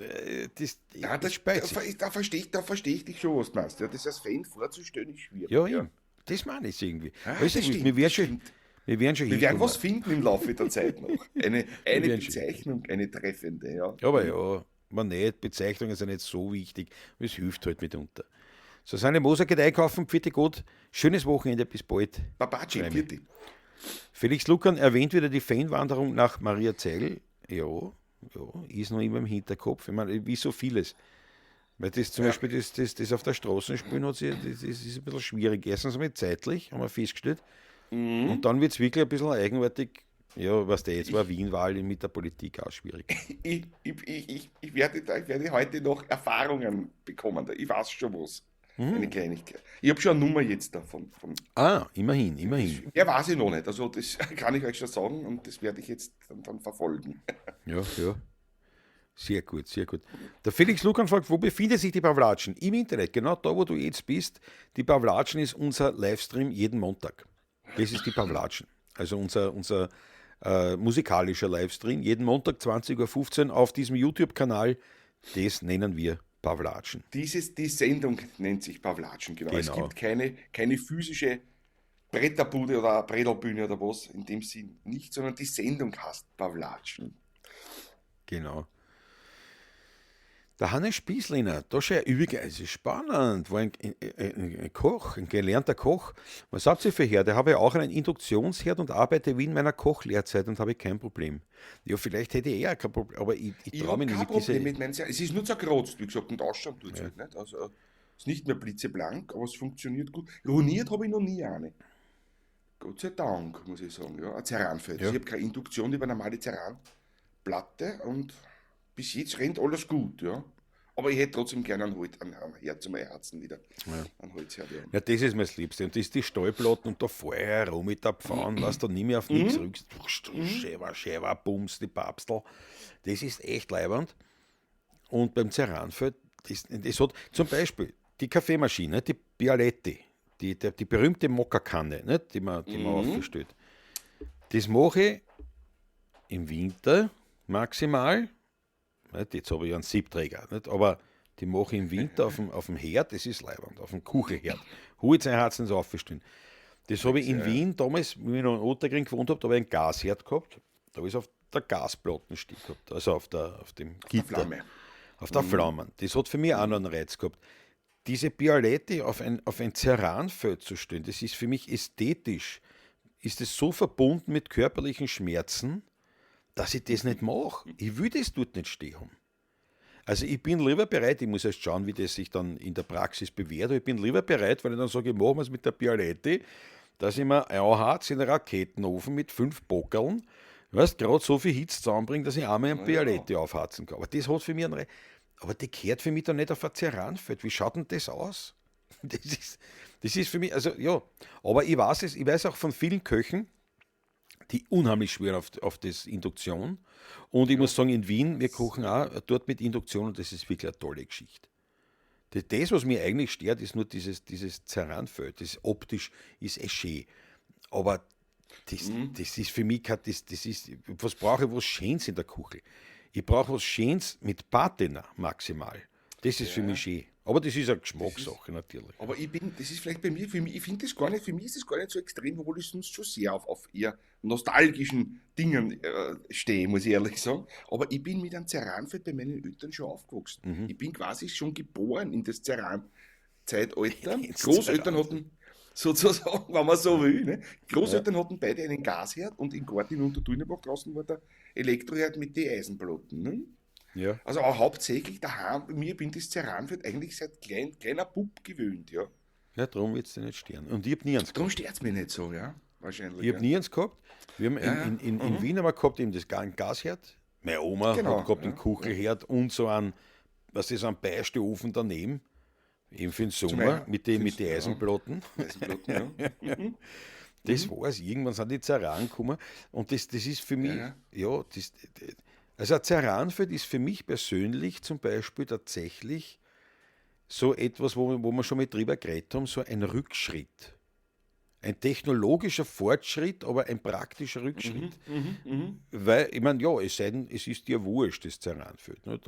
Ja, Das spürt sich. da versteh ich dich schon, was du meinst. Ja, das als Fan vorzustellen ist schwierig. Ja, Ja, eben. Das meine ich irgendwie. ja Weißt du, das wir stimmt, werden das schon, stimmt. wir werden schon Wir werden hinkommen. was finden im Laufe der Zeit noch. Eine werden schon Bezeichnung, eine treffende, ja. Aber ja, man nicht, Bezeichnungen sind nicht so wichtig, es hilft halt mitunter. Susanne Moser geht einkaufen, bitte gut, schönes Wochenende, bis bald. Babaci, Freue mich. bitte. Felix Lukan erwähnt wieder die Fanwanderung nach Maria Zeil. Ja, ist noch immer im Hinterkopf. Ich meine, wie so vieles. Weil das zum Beispiel, das auf der Straße spielen, das ist ein bisschen schwierig. Erstens einmal zeitlich, haben wir festgestellt. Und dann wird es wirklich ein bisschen eigenartig. Ja, was der jetzt war, Wien-Wahl mit der Politik auch schwierig. Ich werde heute noch Erfahrungen bekommen. Ich weiß schon was. Eine Kleinigkeit. Ich habe schon eine Nummer jetzt davon. Ah, immerhin. Ja, weiß ich noch nicht. Also das kann ich euch schon sagen und das werde ich jetzt dann verfolgen. Ja. Sehr gut. Der Felix Lukan fragt, wo befindet sich die Pawlatschen? Im Internet, genau da, wo du jetzt bist. Die Pawlatschen ist unser Livestream jeden Montag. Das ist die Pawlatschen. Also unser musikalischer Livestream. Jeden Montag 20:15 Uhr auf diesem YouTube-Kanal. Das nennen wir Pawlatschen. Die Sendung nennt sich Pawlatschen, genau. Es Genau. gibt keine physische Bretterbude oder Breddelbühne oder was, in dem Sinn nicht, sondern die Sendung heißt Pawlatschen. Genau. Der Hannes Spießliner, da schon übrigens, es ist spannend, war ein Koch, ein gelernter Koch. Was sagt ihr für Herd? Der habe ja auch einen Induktionsherd und arbeite wie in meiner Kochlehrzeit und habe kein Problem. Ja, vielleicht hätte ich eher kein Problem, aber ich Ich traue habe mich kein nicht mit Problem diese. mit meinem Es ist nur zerkratzt, wie gesagt, und ausschauen tut es halt nicht. Also, es ist nicht mehr blitzeblank, aber es funktioniert gut. Ruiniert habe ich noch nie eine. Gott sei Dank, muss ich sagen. Ja, ein Ceranfeld. Ja. Ich habe keine Induktion über eine normale Ceranplatte und bis jetzt rennt alles gut, ja. Aber ich hätte trotzdem gerne einen Herd zum Erherzen wieder. Ein Holzherd, ja. Ja, das ist mir das Liebste. Und das ist die Stallplatten und da Feuer rum mit der Pfanne, was du nicht mehr auf nichts rückst. Schäfer, Bums, die Papstel. Das ist echt leibernd. Und beim Ceranfeld, das hat zum Beispiel die Kaffeemaschine, die Bialetti, die berühmte Mokkakanne, nicht, die man aufstellt. Das mache ich im Winter maximal. Nicht? Jetzt habe ich einen Siebträger, nicht? Aber die mache ich im Winter auf dem Herd, das ist leibend, auf dem Kuchenherd. Holzeinherzen so aufstellen. Das habe ich in Wien damals, wie ich noch in Ottergring gewohnt habe, da habe ich einen Gasherd gehabt. Da habe ich es auf der Gasplatte stehen gehabt, also auf dem Gitter. Flamme. Auf der Flamme. Das hat für mich auch noch einen Reiz gehabt. Diese Bialetti auf ein Ceranfeld zu stellen, das ist für mich ästhetisch, ist es so verbunden mit körperlichen Schmerzen, dass ich das nicht mache. Ich will das dort nicht stehen haben. Also ich bin lieber bereit, ich muss erst schauen, wie das sich dann in der Praxis bewährt, aber ich bin lieber bereit, wenn ich dann sage, ich mache es mit der Bialetti, dass ich mir einheiz in einen Raketenofen mit 5 Bockeln, weißt, gerade so viel Hitze zusammenbringt, dass ich einmal ein Bialetti aufheizen kann. Aber das hat für mich einen aber die kehrt für mich dann nicht auf ein Ceranfeld. Wie schaut denn das aus? Das ist für mich, also ja, aber ich weiß auch von vielen Köchen, die unheimlich schwer auf das Induktion. Und ich muss sagen, in Wien, wir kochen auch dort mit Induktion und das ist wirklich eine tolle Geschichte. Das, was mir eigentlich stört, ist nur dieses Ceranfeld. Das optisch ist schön. Aber das ist für mich, was brauche ich, was Schönes in der Küche? Ich brauche was Schönes mit Patina maximal. Das ist für mich schön. Aber das ist eine Geschmackssache natürlich. Aber das ist vielleicht bei mir, ich finde das gar nicht, für mich ist das gar nicht so extrem, obwohl ich sonst schon sehr auf eher nostalgischen Dingen stehe, muss ich ehrlich sagen. Aber ich bin mit einem Ceranfeld bei meinen Eltern schon aufgewachsen. Ich bin quasi schon geboren in das Ceran Zeitalter. Ins Großeltern Zeitalter. hatten, sozusagen, wenn man so will, ne? Großeltern hatten beide einen Gasherd und im Garten in Untertürnbach draußen war der Elektroherd mit den Eisenplatten. Ne? Ja, Also auch hauptsächlich daheim, bei mir bin das Ceranfeld eigentlich seit kleiner Bub gewöhnt, ja. ja darum wird es dir nicht stören. Und ich habe nie eins Darum gehabt. stört es mich nicht so, ja. Wahrscheinlich, Ich habe ja. nie eins gehabt. Wir haben Ja, ja. in Wien haben wir gehabt eben das Gasherd. Meine Oma hat Genau, gehabt den ja. Kuchelherd und so einen, was ist, so einen Beisteofen daneben. Eben für den Zum Sommer mit den ja, Eisenplatten. Eisenplatten, ja. Das war's. Irgendwann sind die Zerran gekommen. Und das ist für Ja, mich, ja. ja, also ein Zerranfeld ist für mich persönlich zum Beispiel tatsächlich so etwas, wo wir schon mal drüber geredet haben, so ein Rückschritt. Ein technologischer Fortschritt, aber ein praktischer Rückschritt. Weil, ich meine, ja, es sei denn, es ist dir wurscht, das Zerranfeld. Ne?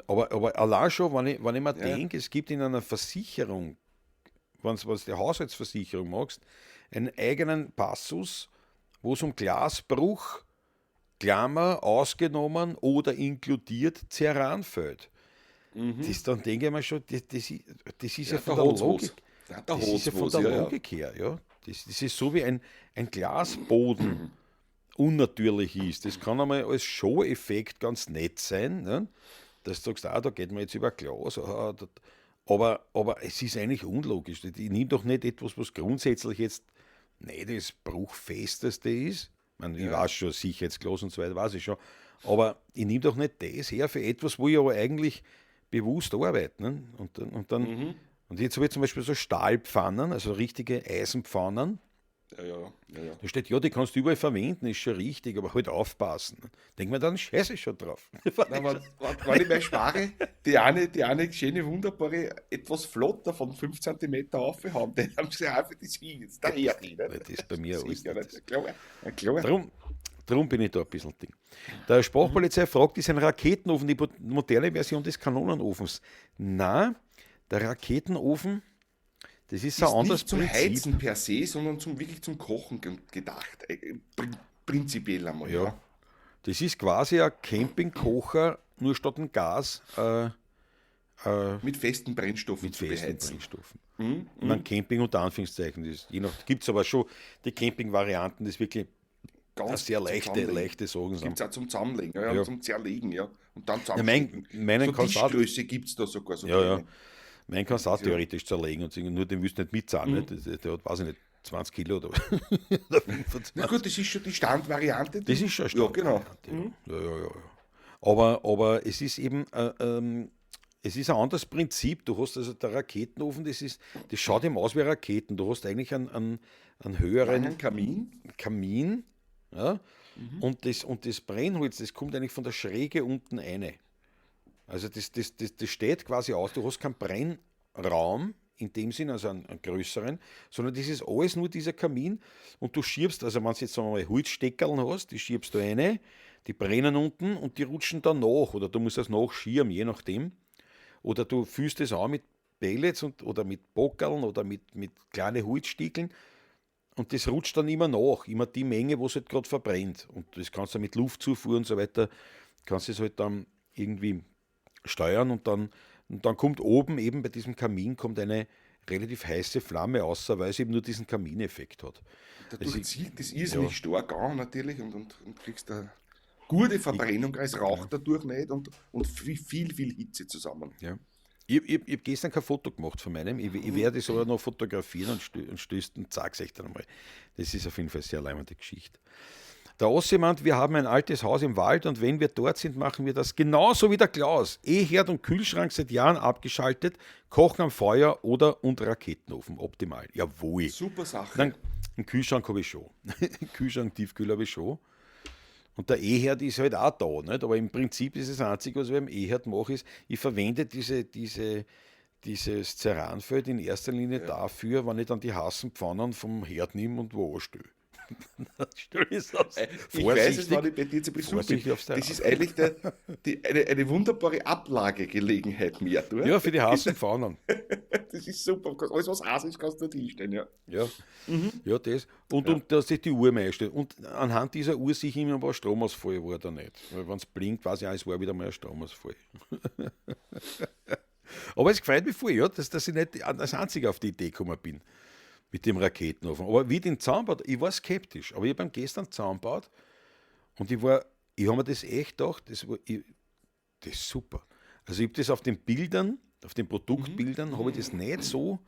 Aber allein schon, wenn ich mir Ja, denke, es gibt in einer Versicherung, wenn du die Haushaltsversicherung machst, einen eigenen Passus, wo es um Glasbruch, Klammer, ausgenommen oder inkludiert, Ceranfeld. Das dann denke ich mir schon, das ist ja ja, von der der hat's Logik, was. Der das ist ja hat's von was, der ja, ja. Logik her, ja. Das ist so wie ein Glasboden unnatürlich ist. Das kann einmal als Show-Effekt ganz nett sein, ne? Dass du sagst, da geht man jetzt über Glas. Aber es ist eigentlich unlogisch. Ich nehme doch nicht etwas, was grundsätzlich jetzt nicht das Bruchfesteste ist. Ich Ja. weiß schon, Sicherheitsglas und so weiter, weiß ich schon. Aber ich nehme doch nicht das her für etwas, wo ich aber eigentlich bewusst arbeite. Ne? Und jetzt habe ich zum Beispiel so Stahlpfannen, also richtige Eisenpfannen. Ja, ja, ja, ja. Da steht, ja, die kannst du überall verwenden, ist schon richtig, aber halt aufpassen. Denk mir dann, scheiße ich schon drauf. Na, wenn ich mal spare, die eine schöne, wunderbare, etwas flotter von 5 Zentimeter aufhaben, dann haben sie einfach das hin. Jetzt daher hin. Weil das bei mir alles Ja, nicht ist. nicht. Klar, ja, klar. Darum bin ich da ein bisschen Ding. Der Sprachpolizei fragt, ist ein Raketenofen die moderne Version des Kanonenofens? Na, der Raketenofen, das ist ein Ist anderes nicht zum Prinzip. Heizen per se, sondern wirklich zum Kochen gedacht. Prinzipiell einmal, Ja. ja. Das ist quasi ein Campingkocher, nur statt ein Gas Mit festen Brennstoffen mit zu festen beheizen. Brennstoffen. Ich meine, Camping unter Anführungszeichen, gibt es aber schon die Camping-Varianten, das wirklich eine sehr zum leichte Zusammenlegen. Sachen Gibt sind. es auch zum Zusammenlegen, ja, Ja. und zum Zerlegen, ja. Und dann Ja, zusammenstecken. meinen So kannst du auch, Tischgröße gibt es da sogar so ja, ja. kleine. Meinen kannst du auch theoretisch zerlegen und sagen, nur den willst du nicht mitzahlen. Nicht? Der hat, weiß ich nicht, 20 Kilo oder, oder 25. Na gut, das ist schon die Standvariante. Das ist schon Ja, genau. Ja. Aber es ist eben, es ist ein anderes Prinzip. Du hast also der Raketenofen, das schaut eben aus wie Raketen. Du hast eigentlich einen höheren Langen Kamin. Kamin, ja, und das Brennholz, das kommt eigentlich von der Schräge unten rein. Also das steht quasi aus, du hast keinen Brennraum in dem Sinn, also einen größeren, sondern das ist alles nur dieser Kamin und du schiebst, also wenn du jetzt sagen wir mal Holzsteckerln hast, die schiebst du rein, die brennen unten und die rutschen dann nach oder du musst das nachschieben, je nachdem. Oder du füllst es an mit Pellets oder mit Bockerln oder mit kleinen Holzstiegeln und das rutscht dann immer nach, immer die Menge, wo es halt gerade verbrennt. Und das kannst du mit Luftzufuhr und so weiter, kannst du es halt dann irgendwie steuern und dann kommt oben eben bei diesem Kamin kommt eine relativ heiße Flamme raus, weil es eben nur diesen Kamineffekt hat. Dadurch Also zieht das irrsinnig stark an natürlich und kriegst eine gute Verbrennung als Rauch dadurch nicht und viel Hitze zusammen. Ja. Ich hab gestern kein Foto gemacht von meinem. Ich werde es aber noch fotografieren und stößt und zeig's euch dann einmal. Das ist auf jeden Fall eine sehr leimende Geschichte. Der Ossi meint, wir haben ein altes Haus im Wald und wenn wir dort sind, machen wir das genauso wie der Klaus. Herd und Kühlschrank seit Jahren abgeschaltet, kochen am Feuer und Raketenofen. Optimal. Jawohl. Super Sache. Dann, einen Kühlschrank habe ich schon. Kühlschrank, Tiefkühler habe ich schon. Und der E-Herd ist halt auch da, nicht? Aber im Prinzip ist das Einzige, was ich beim E-Herd mache, ist, ich verwende dieses Ceranfeld in erster Linie dafür, wenn ich dann die heißen Pfannen vom Herd nehme und wo anstelle. Stell es aus. Ich weiß es, wenn ich bei dir zu Besuch bin. Vorsichtig aufs Das ist Terrain. eigentlich eine wunderbare Ablagegelegenheit mehr. Dort. Ja, für die heißen Pfannen. Das ist super. Alles, was heiß ist, kannst du dort hinstellen. Ja. Ja, ja das. Und dass ich die Uhr mal einstelle. Und anhand dieser Uhr sehe ich immer, war Stromausfall war da nicht. Weil wenn es blinkt, weiß ich, es war wieder mal ein Stromausfall. Aber es gefällt mir voll, ja, dass ich nicht als Einziger auf die Idee gekommen bin mit dem Raketenofen. Aber wie den zusammenbaut, ich war skeptisch. Aber ich habe ihn gestern zusammengebaut und ich habe mir das echt gedacht, das ist super. Also ich habe das auf den Bildern, auf den Produktbildern, habe ich das nicht so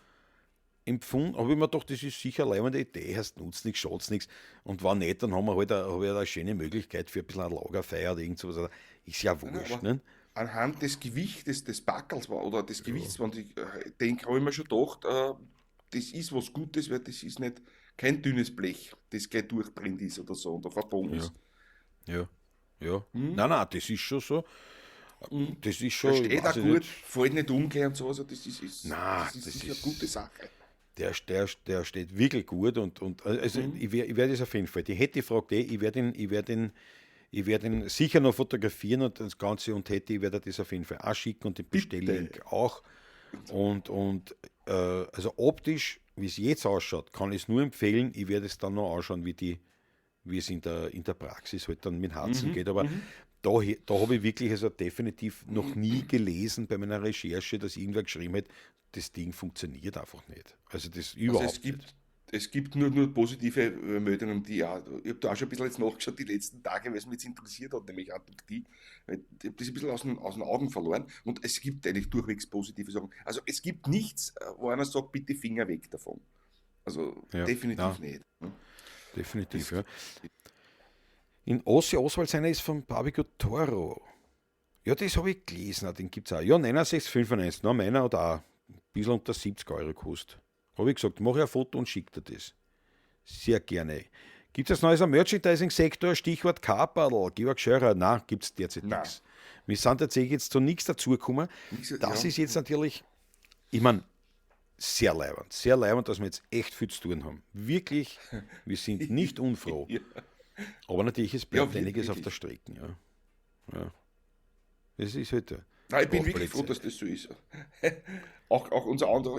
empfunden, habe ich mir gedacht, das ist sicher eine leibende Idee, heißt nutzt nichts, schaut nichts. Und wenn nicht, dann haben wir halt habe ich eine schöne Möglichkeit für ein bisschen eine Lagerfeier oder irgend sowas. Ist ja Nein, wurscht, aber ne? anhand des Gewichtes des Backels oder des Gewichts, wenn ich denke, habe ich mir schon gedacht, das ist was Gutes, weil das ist nicht kein dünnes Blech, das gleich durchbrennt ist oder so oder verbogen Ja, ist. ja, ja. Hm? Nein, nein, das ist schon so. Hm? Das ist Der schon, ich steht weiß auch ich gut, nicht. fällt nicht um gleich und so, also Nein, das ist das sicher eine gute ist. Sache. Der steht wirklich gut und also Hm? ich werd das auf jeden Fall. Die hätte gefragt, ich werd ihn sicher noch fotografieren und das Ganze und ich werde das auf jeden Fall auch schicken und den Bitte. Bestelllink auch. Also optisch, wie es jetzt ausschaut, kann ich es nur empfehlen. Ich werde es dann noch anschauen, wie es in der Praxis halt dann mit Herzen Mhm. geht. Aber Mhm. da habe ich wirklich also definitiv noch nie gelesen bei meiner Recherche, dass irgendwer geschrieben hat, das Ding funktioniert einfach nicht. Also das Also überhaupt nicht. es gibt nur positive Meldungen, die ja, ich habe da auch schon ein bisschen jetzt nachgeschaut die letzten Tage, weil es mich jetzt interessiert hat, nämlich auch durch die, weil ich habe das ein bisschen aus den Augen verloren und es gibt eigentlich durchwegs positive Sachen. Also es gibt nichts, wo einer sagt, bitte Finger weg davon. Also Ja, definitiv na, nicht. Ne? definitiv, Das, ja. In Ossi Oswald seiner ist vom Barbecue Toro. Ja, das habe ich gelesen, den gibt es auch. Ja, 69,95, noch meiner hat auch ein bisschen unter 70 Euro gekostet. Habe ich gesagt, mache ein Foto und schicke dir das. Sehr gerne. Gibt es neues am Merchandising-Sektor? Stichwort Kaperl, Georg Scheurer? Nein, gibt es derzeit nein, nichts. Wir sind tatsächlich jetzt zu nichts dazugekommen. nix, Das ja. ist jetzt natürlich, ich meine, sehr leibend, dass wir jetzt echt viel zu tun haben. Wirklich, wir sind nicht unfroh. Ja, Aber natürlich, es ja, bleibt einiges auf der wirklich. Strecke. Ja. Ja. Das ist halt der Nein, ich bin wirklich froh, Strafpolizei. dass das so ist. Auch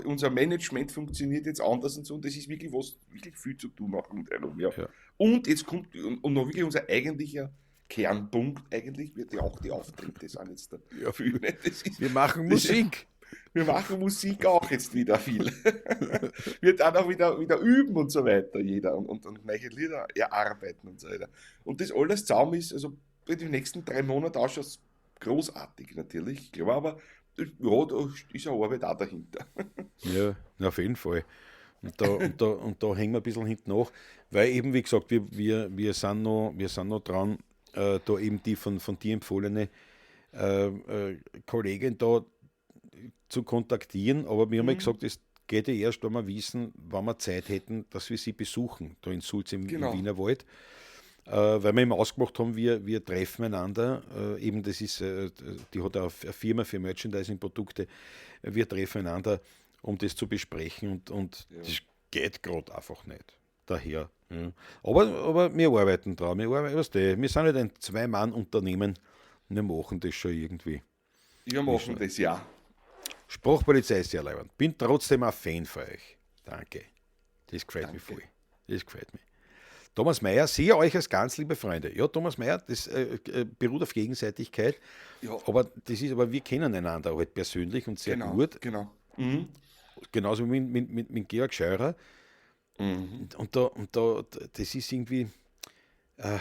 unser Management funktioniert jetzt anders und so. Und das ist wirklich was, wirklich viel zu tun auch mit einem, ja. Ja. Und jetzt kommt, und noch wirklich unser eigentlicher Kernpunkt, eigentlich wird ja auch die Auftritte sind jetzt da Ja. viel. Ne? Wir machen Das, Musik. wir machen Musik auch jetzt wieder viel. Wird dann auch wieder üben und so weiter, jeder und neue Lieder erarbeiten und so weiter. Und das alles zusammen ist, also für die nächsten 3 Monate ausschaut es großartig natürlich, klar, aber ja, da ist eine Arbeit auch dahinter. Ja, na, auf jeden Fall. Und da hängen wir ein bisschen hinten nach, weil eben, wie gesagt, wir sind noch dran, da eben die von dir empfohlene Kollegin da zu kontaktieren, aber wir haben ja Mhm. gesagt, es geht ja erst, wenn wir wissen, wann wir Zeit hätten, dass wir sie besuchen, da in Sulz im Genau. Wienerwald. Weil wir eben ausgemacht haben, wir treffen einander. Eben das ist, die hat auch eine Firma für Merchandising-Produkte. Wir treffen einander, um das zu besprechen und Ja. das geht gerade einfach nicht. Daher. Ja. Aber wir arbeiten dran. Weißt du, wir sind nicht ein Zwei-Mann-Unternehmen. Wir machen das schon irgendwie. Wir Wir machen schon. das ja. Sprachpolizei ist sehr leibend. Bin trotzdem ein Fan von euch. Danke. Das gefällt mir Danke. voll. Das gefällt mir. Thomas Mayer, sehe euch als ganz liebe Freunde. Ja, Thomas Mayer, das beruht auf Gegenseitigkeit, Ja, aber wir kennen einander halt persönlich und sehr genau, gut, genau. Mhm. genauso wie mit Georg Scheurer. Mhm. Das ist irgendwie, äh,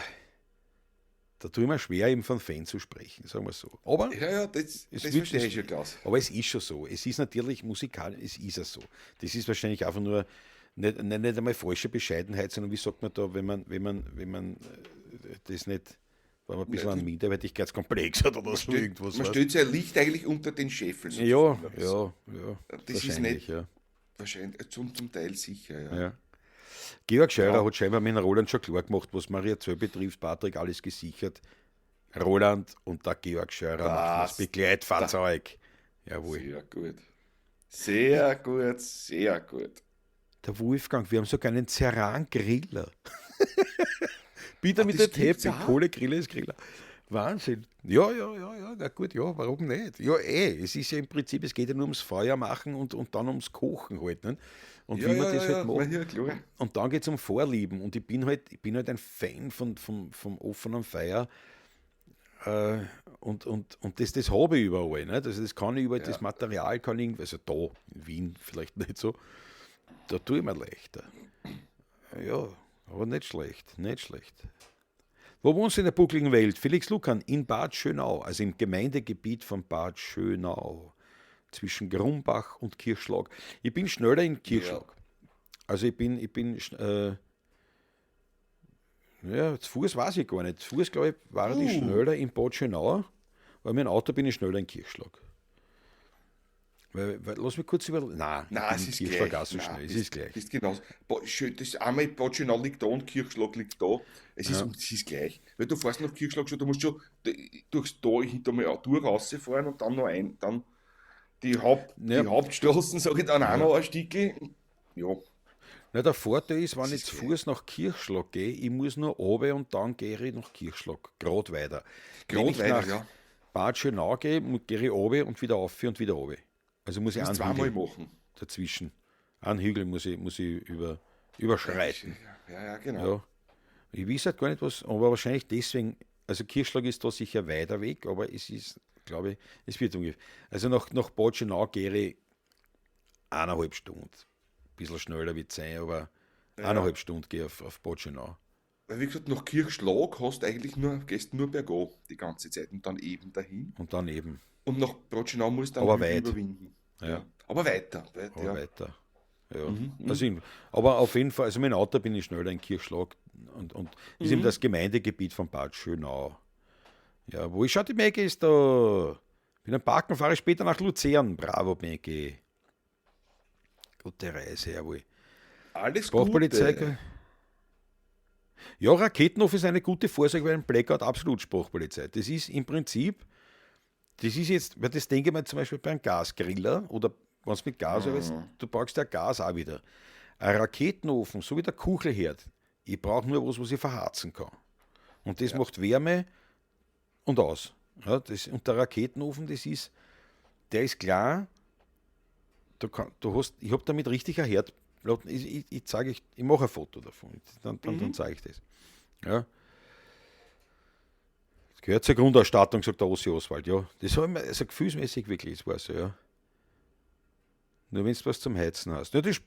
da tue ich mir schwer, eben von Fan zu sprechen, sagen wir so. Ja, Es das wird, verstehe es, ich schon, Klaus. aber es ist schon so. Es ist natürlich musikalisch, es ist ja so. Das ist wahrscheinlich einfach nur nicht einmal falsche Bescheidenheit, sondern wie sagt man da, wenn man das nicht, wenn man ein bisschen einen Minderwertigkeitskomplex hat oder so irgendwas, Man weißt. stellt sein Licht eigentlich unter den Scheffel Ja, sozusagen. ja, Das ist wahrscheinlich, nicht, ja. wahrscheinlich, zum Teil sicher, ja. Ja. Georg Scheurer Ja, hat scheinbar mit dem Roland schon klar gemacht, was Maria Zöll betrifft, Patrick alles gesichert. Roland und der Georg Scheurer machen das das, Begleitfahrzeug. Jawohl. sehr gut. Sehr gut, sehr gut. Der Wolfgang, wir haben sogar einen Ceran-Griller. Bitte Ah, mit das der gibt's Teppich, auch? Kohlegriller ist Griller. Wahnsinn. Ja, na gut, ja, warum nicht? Ja, es ist ja im Prinzip, es geht ja nur ums Feuer machen und dann ums Kochen halt. Ne? Und Ja, wie man ja, das halt ja, na macht. ja, klar. Und dann geht es um Vorlieben. Und ich bin halt ein Fan vom offenen Feuer. Äh, Und das habe ich überall. Nicht? Also das kann ich überall, das Material kann ich, also da in Wien vielleicht nicht so, da tue ich mir leichter. Ja, aber nicht schlecht, nicht schlecht. Wo wohnst du in der buckligen Welt? Felix Lukan, in Bad Schönau, also im Gemeindegebiet von Bad Schönau, zwischen Grumbach und Kirchschlag. Ich bin schneller in Kirchschlag. Also ja, zu Fuß weiß ich gar nicht. Zu Fuß, glaube ich, war ich schneller in Bad Schönau, weil mit dem Auto bin ich schneller in Kirchschlag. Lass mich kurz überlegen. Nein, Es in ist Kirchschlag gleich. auch so schnell. Es ist gleich. Ist genauso. Das einmal Bad Schönau liegt da und Kirchschlag liegt da. Ja. Es ist gleich. Weil du fährst nach Kirchschlag schon, du musst schon durchs Tal hinter mal auch durch rausfahren und dann noch dann die Ja. Hauptstraßen, sage ich dann auch noch ein Stückchen. Ja, Na, der Vorteil ist, wenn das ich ist zu gleich. Fuß nach Kirchschlag gehe, ich muss nur runter und dann gehe ich nach Kirchschlag, gerade weiter. Wenn Gerade ich weiter, nach ja. Bad Schönau gehe, gehe ich runter und wieder auf und wieder runter. Also muss Du ich musst einen zweimal Hügel machen. dazwischen. Einen Hügel muss ich überschreiten. Ja, genau. Ja. Ich weiß halt gar nicht was, aber wahrscheinlich deswegen, also Kirchschlag ist da sicher weiter weg, aber es ist, glaube ich, es wird ungefähr. Also nach Bad Schönau gehe ich 1,5 Stunden. Ein bisschen schneller wird es sein, aber Ja. 1,5 Stunden gehe ich auf Bad Schönau. Weil wie gesagt, nach Kirchschlag gehst nur bergab die ganze Zeit und dann eben dahin. Und dann eben, Und nach Bratschenau musst du dann aber Hügel weit, überwinden. ja, Ja. Aber weiter, aber ja. weiter. Ja. Aber auf jeden Fall, also mit dem Auto bin ich schneller in Kirchschlag und ist eben das Gemeindegebiet von Bad Schönau. Ja, wo ich schaue, die Mecke ist da. Bin am Parken, fahre ich später nach Luzern. Bravo, Mecke. Gute Reise, jawohl. Alles Sprachpolizei. Gute. Ja, Raketenhof ist eine gute Vorsorge bei einem Blackout, absolut Sprachpolizei. Das ist im Prinzip, das ist jetzt, weil das denke ich mir zum Beispiel bei einem Gasgriller oder wenn es mit Gas ist, du brauchst ja Gas auch wieder. Ein Raketenofen, so wie der Kuchelherd, ich brauche nur was ich verharzen kann. Und das macht Wärme und aus. Ja, und der Raketenofen, der ist klar, ich habe damit richtig ein Herd. Ich mache ein Foto davon, dann zeige ich das. Ja. Das gehört zur Grundausstattung, sagt der Ossi Oswald. Ja, das habe ich mir, also gefühlsmäßig wirklich, das war so, ja. Nur wenn du was zum Heizen hast. Ja, das ist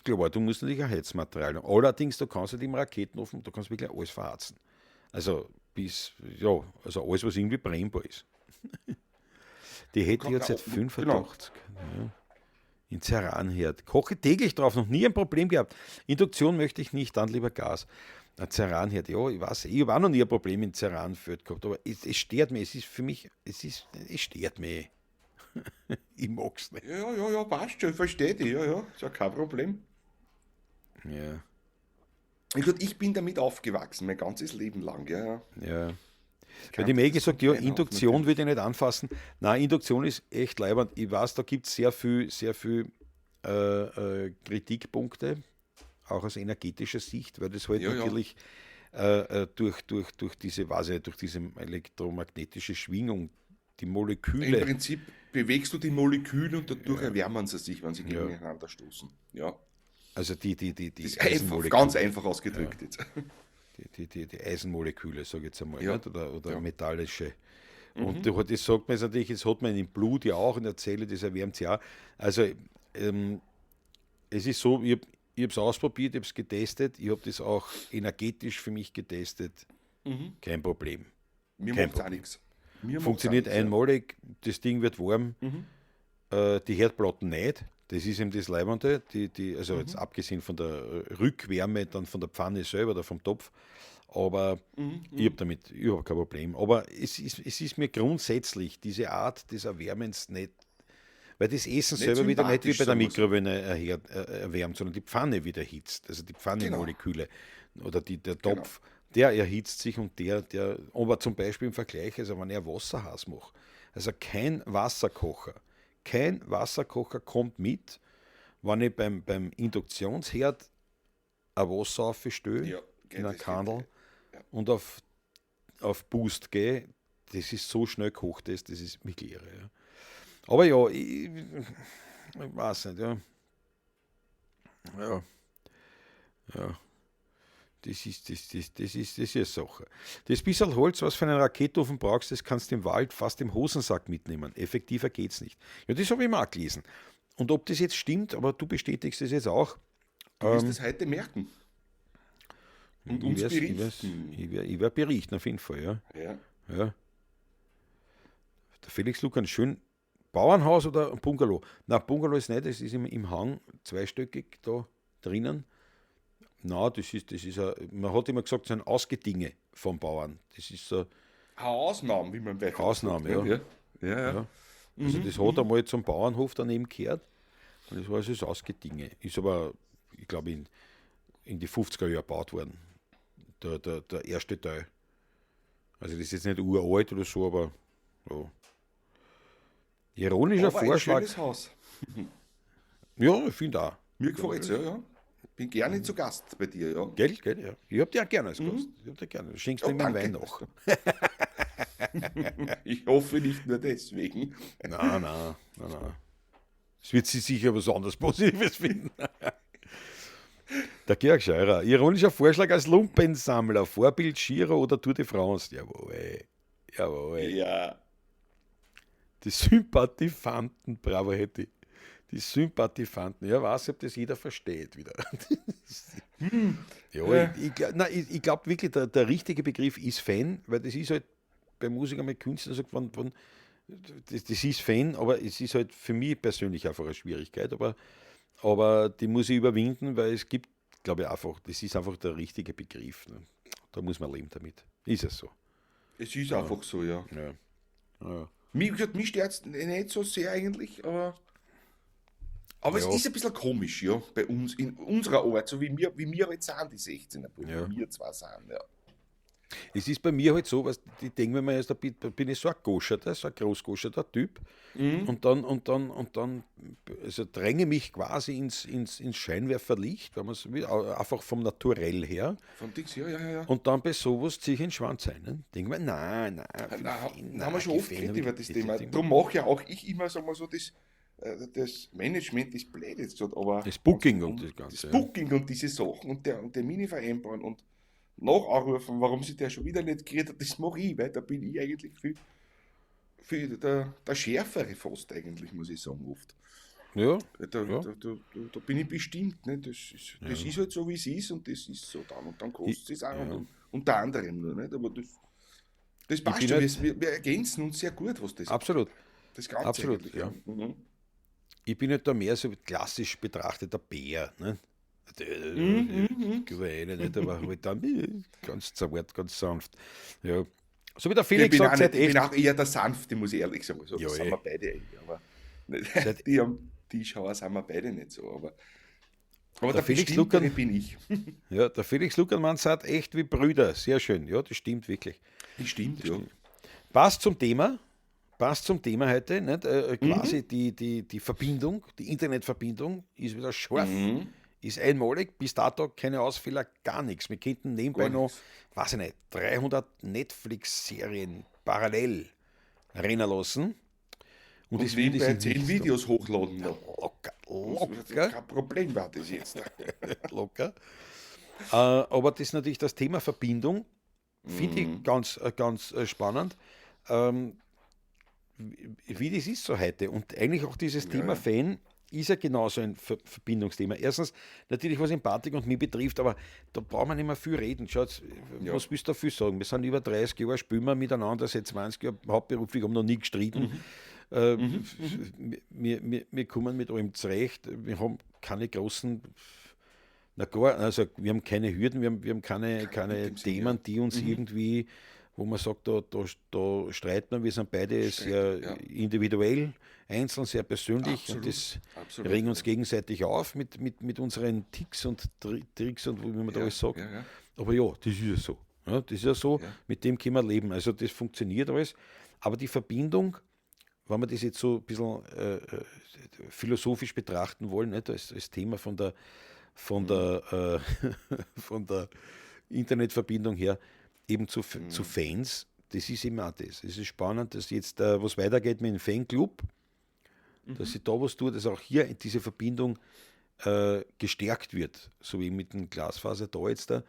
klar, du musst natürlich ein Heizmaterial haben. Allerdings, du kannst halt im Raketenofen, du kannst wirklich alles verharzen. Also also alles, was irgendwie brennbar ist. Die hätte ich jetzt seit Genau. 85. Ja. In Ceranherd. Koche täglich drauf, noch nie ein Problem gehabt. Induktion möchte ich nicht, dann lieber Gas. Ein Ceranherd, ja, ich weiß, ich habe auch noch nie ein Problem in Ceranfeld gehabt, aber es stört mich, es ist für mich, es stört mich. Ich mag's nicht. Ja, passt schon, verstehe dich, ja. Ist ja kein Problem. Ja, Ich bin damit aufgewachsen, mein ganzes Leben lang, ja. ja. Ich Weil die kannte May das von gesagt, ja, klein auf, Induktion natürlich. würde ich nicht anfassen. Nein, Induktion ist echt leibend. Ich weiß, da gibt es sehr viel Kritikpunkte, auch aus energetischer Sicht, weil das halt Ja, ja. natürlich durch diese, weiß ich, durch diese elektromagnetische Schwingung, die Im Moleküle, Prinzip bewegst du die Moleküle und dadurch erwärmen sie sich, wenn sie ja, gegeneinander stoßen. Ja. also Das die ist einfach, ganz Eisenmoleküle, einfach ausgedrückt jetzt. die Eisenmoleküle, sage ich jetzt einmal, Ja, nicht? Oder ja. metallische. Und das sagt man jetzt natürlich, das hat man im Blut ja auch in der Zelle, das erwärmt sich auch. Also es ist so, ich habe es ausprobiert, ich habe es getestet, ich habe das auch energetisch für mich getestet. Kein Problem. Mir Kein macht auch Problem. nichts. Mir macht's auch Funktioniert nichts, ja. einmalig, das Ding wird warm, die Herdplatten nicht. Das ist eben das Leibende, also jetzt abgesehen von der Rückwärme, dann von der Pfanne selber oder vom Topf. Aber ich habe damit überhaupt kein Problem. Aber es ist mir grundsätzlich diese Art des Erwärmens nicht, weil das Essen Nicht selber wieder nicht wie sympathisch, bei der sagen wir so. Mikrowelle erwärmt, sondern die Pfanne wieder erhitzt. Also die Genau, Pfannenmoleküle oder der genau. Topf, der erhitzt sich und aber zum Beispiel im Vergleich, also wenn ich ein Wasser heiß mache, also kein Wasserkocher kommt mit, wenn ich beim Induktionsherd ein Wasser aufstelle Ja, in geht, einer das geht. Kandel Ja. und auf Boost gehe, das ist so schnell gekocht, das ist wirklich irre. Ja. Aber ja, ich weiß nicht, ja. Ja, ja. Das ist eine Sache. Das bisschen Holz, was für einen Raketofen brauchst, das kannst du im Wald fast im Hosensack mitnehmen. Effektiver geht's nicht. Ja, das habe ich mal gelesen. Und ob das jetzt stimmt, aber du bestätigst es jetzt auch. Du wirst es heute merken und uns berichten. Ich werd berichten, auf jeden Fall, ja. Ja. Ja. Der Felix Lukan, schön. Bauernhaus oder ein Bungalow? Na, Bungalow ist nicht, das ist im Hang zweistöckig da drinnen. Na, man hat immer gesagt, so ein Ausgedinge vom Bauern. Das ist so Eine Ausnahme, wie man bei Ausnahme, ja. Ja. Ja. Ja. Also das hat einmal zum Bauernhof daneben gehört. Und das war also das Ausgedinge. Ist aber, ich glaube, in die 50er Jahre gebaut worden. Der erste Teil. Also das ist jetzt nicht uralt oder so, aber ja. Ironischer Aber ein Vorschlag. schönes Haus. Ja, ich finde auch. Mir gefällt es, ja. Bin gerne zu Gast bei dir, ja. Gell, ja. Ich hab dich auch gerne als Gast. Ich hab dich gerne. Schenkst du mir meinen Wein noch? Ich hoffe nicht nur deswegen. Nein. Es wird sie sicher was anderes Positives finden. Der Georg Scheurer. Ironischer Vorschlag als Lumpensammler. Vorbild Giro oder Tour de France. Jawohl. Ja. Die Sympathifanten, bravo Hetty. Die Sympathifanten. Ja, weiß nicht, ob das jeder versteht wieder. Ich glaube wirklich, der richtige Begriff ist Fan, weil das ist halt bei Musikern mit Künstlern sagt, das ist Fan, aber es ist halt für mich persönlich einfach eine Schwierigkeit. Aber die muss ich überwinden, weil es gibt, glaube ich, einfach, das ist einfach der richtige Begriff. Ne? Da muss man leben damit. Ist es so. Es ist einfach so, ja. Ja. Mich stört es nicht so sehr eigentlich, aber es ist ein bisschen komisch, ja, bei uns, in unserer Art, so wie wir halt sind, die 16er, Ja. wie wir zwar sind, ja. Es ist bei mir halt so, was ich denke mir erst, da bin ich so ein Goscherter, so ein großgoscherter Typ. Und dann also dränge mich quasi ins Scheinwerferlicht, wenn man so will, einfach vom Naturell her. Von Dix, ja. Und dann bei sowas ziehe ich den Schwanz ein. Ne? Denke mir, nein. Da haben wir schon oft geredet über das Thema. Darum mache ja auch ich immer, sagen wir so, das Management ist blöd jetzt gerade, aber Das Booking und das Ganze. Das Booking und diese Sachen und der Termine vereinbaren und nachrufen, warum sich der schon wieder nicht gekriegt hat, das mache ich, weil da bin ich eigentlich viel der Schärfere fast eigentlich, muss ich sagen, oft. Ja. Da bin ich bestimmt. Ne? Das ist halt so, wie es ist und das ist so dann. Und dann kostet es auch unter anderem nur. Nicht? Aber das passt schon. Wir ergänzen uns sehr gut, was das Absolut. Das Ganze Absolut, eigentlich, ja. Mhm. Ich bin halt da mehr so klassisch betrachteter Bär. Ne? Nicht, aber halt dann ganz zart, ganz sanft. Ja. So wie der Felix sagt, ich bin auch eher der Sanfte, muss ich ehrlich sagen. So, das sind wir beide eigentlich. Aber die Schauer sind wir beide nicht so. Aber der Felix Lukan bin ich. Ja, der Felix Lukan sagt echt wie Brüder. Sehr schön. Ja, das stimmt wirklich. Das stimmt, ja. Passt zum Thema heute. Nicht? Quasi die Verbindung, die Internetverbindung ist wieder scharf. Ist einmalig, bis dato keine Ausfälle, gar nichts. Wir könnten nebenbei noch, weiß ich nicht, 300 Netflix-Serien parallel rennen lassen. Und das nebenbei 10 Videos hochladen. Ja, locker. Kein Problem war das jetzt. Locker. Aber das ist natürlich das Thema Verbindung, finde ich ganz spannend. Wie das ist so heute. Und eigentlich auch dieses Thema Fan ist ja genauso ein Verbindungsthema. Erstens, natürlich, was Empathik und mich betrifft, aber da braucht man nicht mehr viel reden. Schaut, was willst du dafür sagen? Wir sind über 30 Jahre, spielen wir miteinander, seit 20 Jahren hauptberuflich, haben noch nie gestritten. Wir kommen mit allem zurecht. Wir haben keine großen, wir haben keine Hürden, wir haben keine Themen, die uns irgendwie, wo man sagt, da streiten wir. Wir sind beide sehr individuell, einzeln, sehr persönlich und das regen uns gegenseitig auf mit unseren Ticks und Tricks und wie man da alles sagt. Aber ja, das ist ja so. Ja, das ist ja so, mit dem können wir leben. Also das funktioniert alles. Aber die Verbindung, wenn wir das jetzt so ein bisschen philosophisch betrachten wollen, nicht, als Thema von der Internetverbindung her, eben zu Fans, das ist immer auch das. Es ist spannend, dass jetzt was weitergeht mit dem Fanclub, dass sich da was tut, dass auch hier diese Verbindung gestärkt wird, so wie mit dem Glasfaser da jetzt da,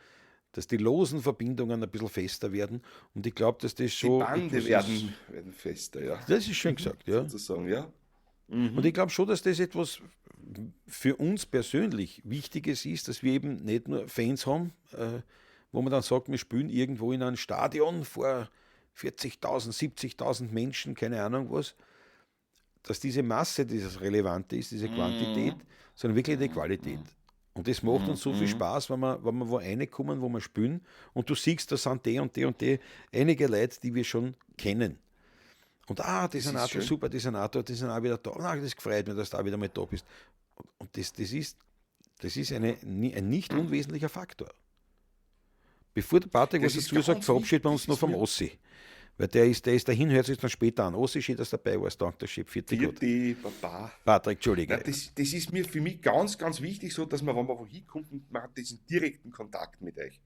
dass die losen Verbindungen ein bisschen fester werden. Und ich glaube, dass das Die schon Bande etwas werden fester, ja. das ist schön gesagt, ja. Sozusagen, ja. Und ich glaube schon, dass das etwas für uns persönlich Wichtiges ist, dass wir eben nicht nur Fans haben, wo man dann sagt, wir spielen irgendwo in einem Stadion vor 40.000, 70.000 Menschen, keine Ahnung was, dass diese Masse dieses Relevante ist, diese Quantität, sondern wirklich die Qualität. Und das macht uns so viel Spaß, wenn wir wo reinkommen, wo wir spielen und du siehst, da sind die und die und die, einige Leute, die wir schon kennen. Und die sind auch da, super, die sind auch da, die sind auch wieder da. Das gefreut mich, dass du auch wieder mal da bist. Und das ist ein nicht unwesentlicher Faktor. Bevor der Patrick was Das ist dazu sagt, ganz verabschieden wir wichtig, uns noch ist vom mir Ossi. Weil der ist dahin, hört sich dann später an. Ossi, schön, dass du dabei warst. Danke, der Chef. Vierte gut. vierte Papa. Patrick, Na, Entschuldige. das ist mir für mich ganz, ganz wichtig, so dass man, wenn man wohin kommt, und man hat diesen direkten Kontakt mit euch,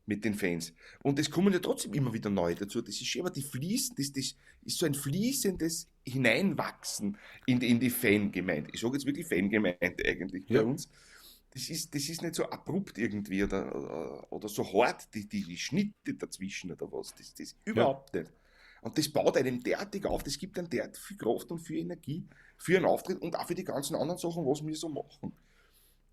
mit den Fans. Und es kommen ja trotzdem immer wieder neue dazu. Das ist immer die Fließen, das ist so ein fließendes Hineinwachsen in die Fangemeinde. Ich sage jetzt wirklich Fangemeinde eigentlich bei Ja, uns. Das ist nicht so abrupt irgendwie oder so hart, die Schnitte dazwischen oder was. Das ja, überhaupt nicht. Und das baut einem derartig auf, das gibt einem derart viel Kraft und viel Energie für einen Auftritt und auch für die ganzen anderen Sachen, was wir so machen.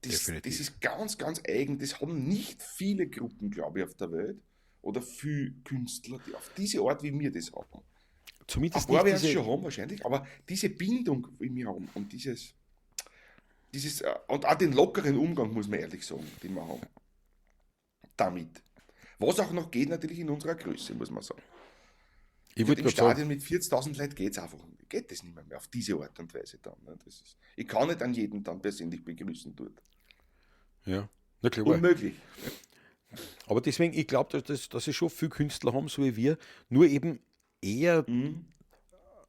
Das definitiv. ist ganz, ganz eigen. Das haben nicht viele Gruppen, glaube ich, auf der Welt oder viele Künstler, die auf diese Art, wie wir das haben. Ein Zumindest paar nicht werden es diese, schon haben wahrscheinlich, aber diese Bindung, wie wir haben und und auch den lockeren Umgang, muss man ehrlich sagen, den wir haben damit. Was auch noch geht natürlich in unserer Größe, muss man sagen. ich Gut, wollte im gerade sagen, Stadion mit 40.000 Leuten geht das nicht mehr auf diese Art und Weise dann. Ne? Ich kann nicht an jeden dann persönlich begrüßen dort. ja, na klar. Unmöglich. Aber deswegen, ich glaube, dass es schon viele Künstler haben, so wie wir, nur eben eher Mhm.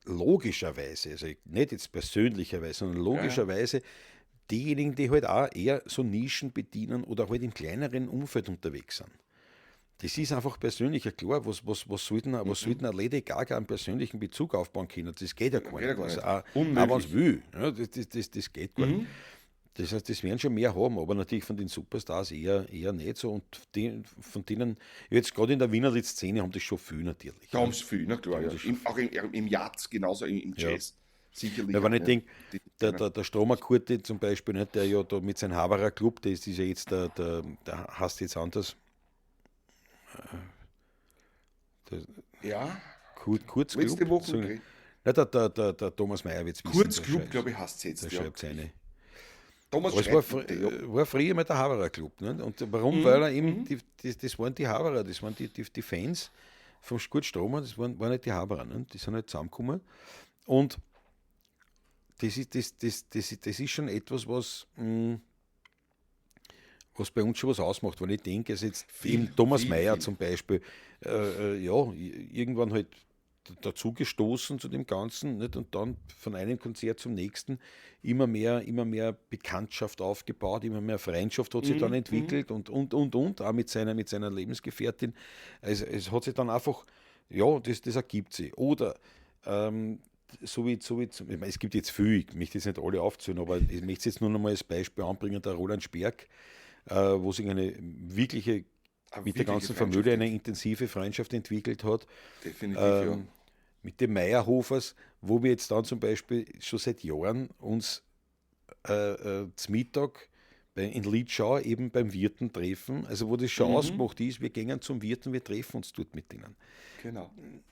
logischerweise, also nicht jetzt persönlicherweise, sondern Ja, ja. logischerweise diejenigen, die halt auch eher so Nischen bedienen oder halt im kleineren Umfeld unterwegs sind. Das ist einfach persönlicher, klar, was sollten eine Lady Gaga einen persönlichen Bezug aufbauen können? Das geht ja gar Geht ja nicht. gar Also nicht. auch wenn es Unmöglich. will, ja, das geht gar nicht. Mhm. Das heißt, das werden schon mehr haben, aber natürlich von den Superstars eher nicht so. Und von denen, jetzt gerade in der Wiener Szene haben das schon viel natürlich. Da Ja. haben sie viel, na Da klar, haben ja. das schon Auch viel. im Jazz, genauso im Ja. Jazz. Sicherlich Weil wenn auch, ich ja. denke, Die der, Szene. der, der Stromer Kurti zum Beispiel, nicht, der ja da mit seinem Haverer Club, das ist ja jetzt der heißt jetzt anders, der Ja, Kurzclub. letzte Woche, So, nicht, okay. der Thomas Meyer wird es wissen, Kurzclub, glaube ich, heißt es der jetzt, ja. schreibt seine. Thomas Aber es war, schreibt bitte, ja. war früher mal der Haverer Club. Nicht? Und warum? Weil Mhm. er eben, Mhm. das waren die Haverer, das waren die Fans vom Kurt Stromer, das waren nicht die Haverer, nicht? Die sind halt zusammengekommen. Und das ist schon etwas, was bei uns schon was ausmacht. Wenn ich denke, also jetzt Viel, eben Thomas viel, Meyer viel. zum Beispiel, ja, irgendwann halt dazu gestoßen zu dem Ganzen, nicht? Und dann von einem Konzert zum nächsten immer mehr Bekanntschaft aufgebaut, immer mehr Freundschaft hat sich dann Mhm. Mhm. entwickelt und auch mit seiner Lebensgefährtin. Also es hat sich dann einfach, ja, das ergibt sich. Oder ich meine, es gibt jetzt viel, ich möchte jetzt nicht alle aufzählen, aber ich möchte es jetzt nur noch mal als Beispiel anbringen, der Roland Sperg, wo sich eine wirkliche, Eine mit der wirkliche ganzen Freundschaft Familie eine intensive Freundschaft entwickelt hat. definitiv, ja. Ähm, mit den Meyerhofers, wo wir jetzt dann zum Beispiel schon seit Jahren uns zum Mittag in Liedschau eben beim Wirten treffen, also wo das schon Mhm. ausgemacht ist, wir gehen zum Wirten, wir treffen uns dort mit denen. Genau.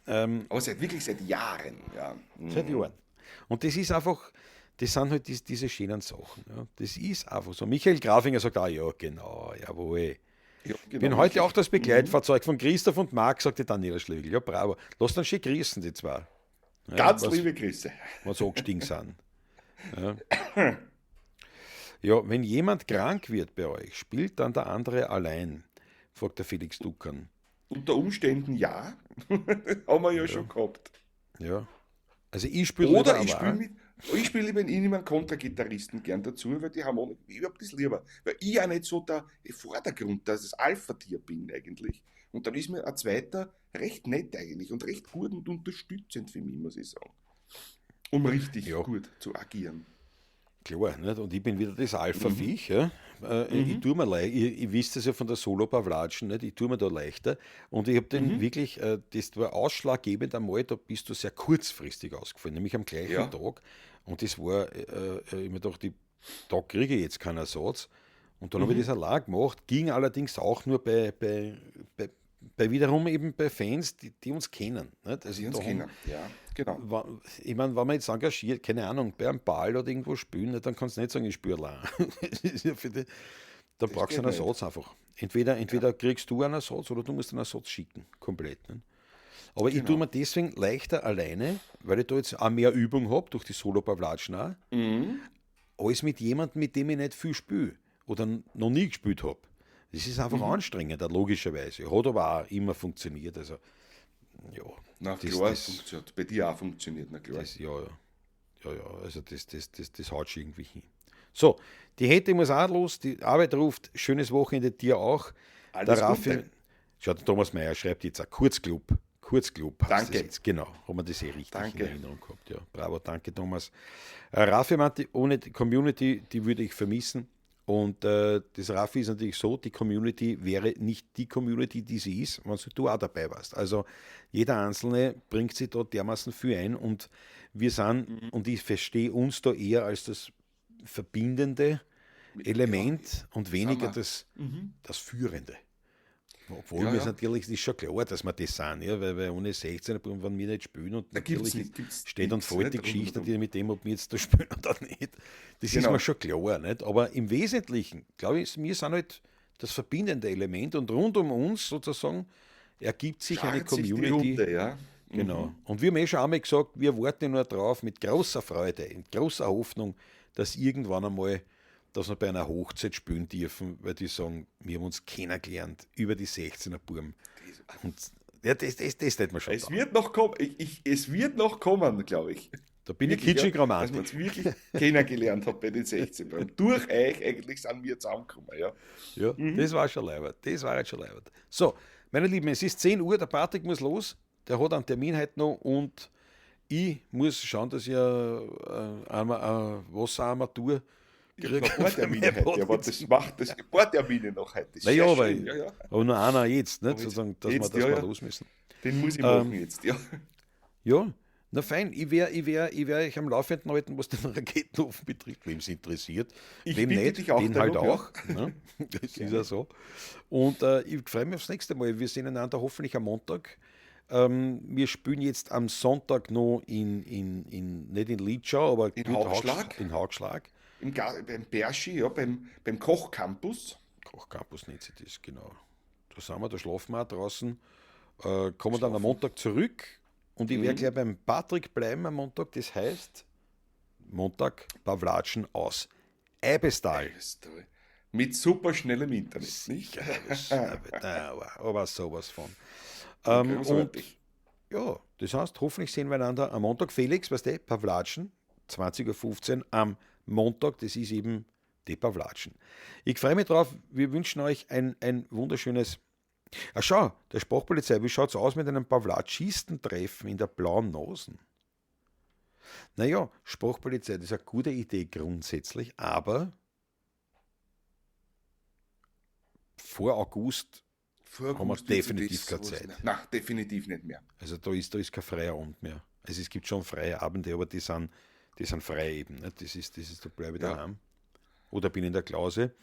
Ähm, Aber wirklich seit Jahren, ja. Seit Mhm. Jahren. Und das ist einfach, das sind halt diese schönen Sachen. Ja. Das ist einfach so. Michael Grafinger sagt, ja, genau, jawohl. Ja, Bin genau, heute auch Michael. das Mhm. Begleitfahrzeug von Christoph und Marc, sagte Daniela Schlegel. Ja, bravo. Lass dann schön grüßen, die zwei. Ja, Ganz was, liebe Grüße. was angestiegen sind. Ja. Ja, wenn jemand krank wird bei euch, spielt dann der andere allein? Fragt der Felix Duckern. Unter Umständen ja. Haben wir ja Ja, schon gehabt. ja. Also ich spiele lieber Oder aber auch. ich spiele lieber ich nehme einen Kontragitarristen gern dazu, weil die Harmonik, ich hab das lieber. Weil ich ja nicht so der Vordergrund, dass das Alpha-Tier bin eigentlich. Und dann ist mir ein zweiter recht nett eigentlich und recht gut und unterstützend für mich, muss ich sagen. Um richtig Ja, gut zu agieren. klar. Nicht? Und ich bin wieder das Alpha-Viech. Ja? Ich tue mir ihr wisst es ja von der Solo-Pavlatschen, nicht? Ich tue mir da leichter. Und ich habe den wirklich, das war ausschlaggebend einmal, da bist du sehr kurzfristig ausgefallen, nämlich am gleichen Ja. Tag. Und das war, ich mir gedacht, da kriege ich jetzt keinen Ersatz. Und dann habe ich das allein gemacht, ging allerdings auch nur bei wiederum eben bei Fans, die uns kennen. Nicht? Also Die uns da kennen. Ja, genau. ich meine, wenn man jetzt engagiert, keine Ahnung, bei einem Ball oder irgendwo spielen, nicht, dann kannst du nicht sagen, ich spiele allein. Das ist ja da Das brauchst du geht einen nicht. Ersatz einfach. Entweder kriegst du einen Ersatz oder du musst einen Ersatz schicken, komplett. Nicht? Aber ich tue Genau. mir deswegen leichter alleine, weil ich da jetzt auch mehr Übung habe, durch die Solo-Pavlatschen auch, als mit jemandem, mit dem ich nicht viel spiele oder noch nie gespielt habe. Das ist einfach anstrengender, logischerweise. Hat aber auch immer funktioniert. Also, ja, Na das, klar, das, funktioniert. Bei dir auch funktioniert, na klar. ja, also das haut schon irgendwie hin. So, die Hette muss auch los, die Arbeit ruft, schönes Wochenende dir auch. Alles Der Raffi, Gute. schaut, der Thomas Mayer schreibt jetzt auch Kurzclub. Kurzclub heißt Danke. das jetzt, genau. Haben wir das richtig Danke. in Erinnerung gehabt. Ja, bravo, danke Thomas. Raffi meinte, ohne die Community, die würde ich vermissen. Und das Raffi ist natürlich so, die Community wäre nicht die Community, die sie ist, wenn du auch dabei warst. Also jeder Einzelne bringt sich da dermaßen viel ein und wir sind, und ich verstehe uns da eher als das verbindende Element und weniger wir. das Führende. Obwohl Ja, wir ja. natürlich, das ist schon klar, dass wir das sind, ja, weil ohne 16, wenn wir nicht spielen und Da gibt's natürlich nicht, gibt's steht und nichts, fällt die nicht? Geschichte Rundum. mit dem, ob wir jetzt da spielen oder nicht. Das ist Genau. mir schon klar, nicht? Aber im Wesentlichen, glaube ich, wir sind halt das verbindende Element und rund um uns sozusagen ergibt sich eine Schart sich die Community. Runde, ja. Genau. Und wir haben schon einmal gesagt, wir warten nur darauf mit großer Freude, in großer Hoffnung, dass irgendwann einmal, dass wir bei einer Hochzeit spielen dürfen, weil die sagen, wir haben uns kennengelernt über die 16er Burm. Und ja, das nicht mal schon. Es wird noch kommen, es wird noch kommen, glaube ich. Da bin ich Wirklich, kitschig ja, dass man romantisch. es wirklich kennengelernt hat bei den 16. Durch euch eigentlich sind wir zusammengekommen, ja. Ja, das war schon leibend. Das war jetzt schon leibend. So, meine Lieben, es ist 10 Uhr, der Patrick muss los. Der hat einen Termin heute noch und ich muss schauen, dass ich eine Wasserarmatur Ich habe noch ein paar Termine heute, aber das macht das ein paar Termine noch heute. Das ist Naja, sehr aber, schön, ja. aber nur einer jetzt, nicht? Aber jetzt- Sozusagen, dass jetzt, wir ja. los müssen. Den muss ich machen jetzt, ja. Ja, na fein, ich wär euch am Laufenden halten, was den Raketenofen betrifft, wem es interessiert. Ich Wem bitte nicht, dich auch den halt darum, ja. auch. Ne? Das ist ja so. Und ich freue mich aufs nächste Mal. Wir sehen einander hoffentlich am Montag. Wir spielen jetzt am Sonntag noch nicht in Lietschau, aber In dort Haugschlag. in Haugschlag. Beim Berschi, ja, beim Kochcampus. Kochcampus nennt sich das, genau. Da sind wir, da schlafen wir auch draußen. Kommen dann am Montag zurück und ich werde gleich beim Patrick bleiben am Montag. Das heißt, Montag Pavlatschen aus Eibestal. Das ist toll. Mit super schnellem Internet, nicht? Aber sowas von. Und Großartig. ja, das heißt, hoffentlich sehen wir einander am Montag. Felix, weißt du, Pavlatschen, 20.15 Uhr am Montag, das ist eben die Pavlatschen. Ich freue mich drauf, wir wünschen euch ein wunderschönes. Ah, schau, der Sprachpolizei, wie schaut es aus mit einem Pavlatschisten-Treffen in der Blauen Nosen? Naja, Sprachpolizei, das ist eine gute Idee grundsätzlich, aber vor August haben wir definitiv keine Zeit. Nein, definitiv nicht mehr. Also da ist kein freier Abend mehr. Also es gibt schon freie Abende, aber die sind frei eben. Nicht? Das ist, da bleibe ich Ja. daheim. Oder bin in der Klause.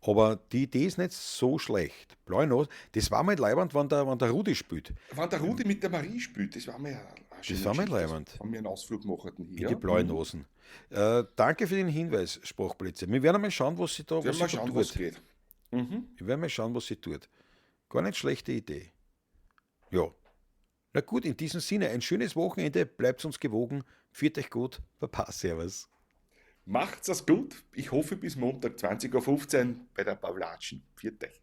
Aber die Idee ist nicht so schlecht. Blaue Nase, das war mal leibend, wenn der Rudi spielt. Wenn der Rudi mit der Marie spielt, das war mir ja eine schöne war mir Geschichte. leibend. Haben wir einen Ausflug gemacht In hier. die blauen Nosen. Danke für den Hinweis, Sprachpolizei. Wir werden mal schauen, was sie da, Wir was werden sie mal da schauen, was tut. geht. Wir werden mal schauen, was sie tut. Gar nicht schlechte Idee. Ja. Na gut, in diesem Sinne, ein schönes Wochenende. Bleibt uns gewogen. Führt euch gut. Baba, servus. Macht's es gut. Ich hoffe bis Montag 20.15 Uhr bei der Pavlatschen. Viert euch.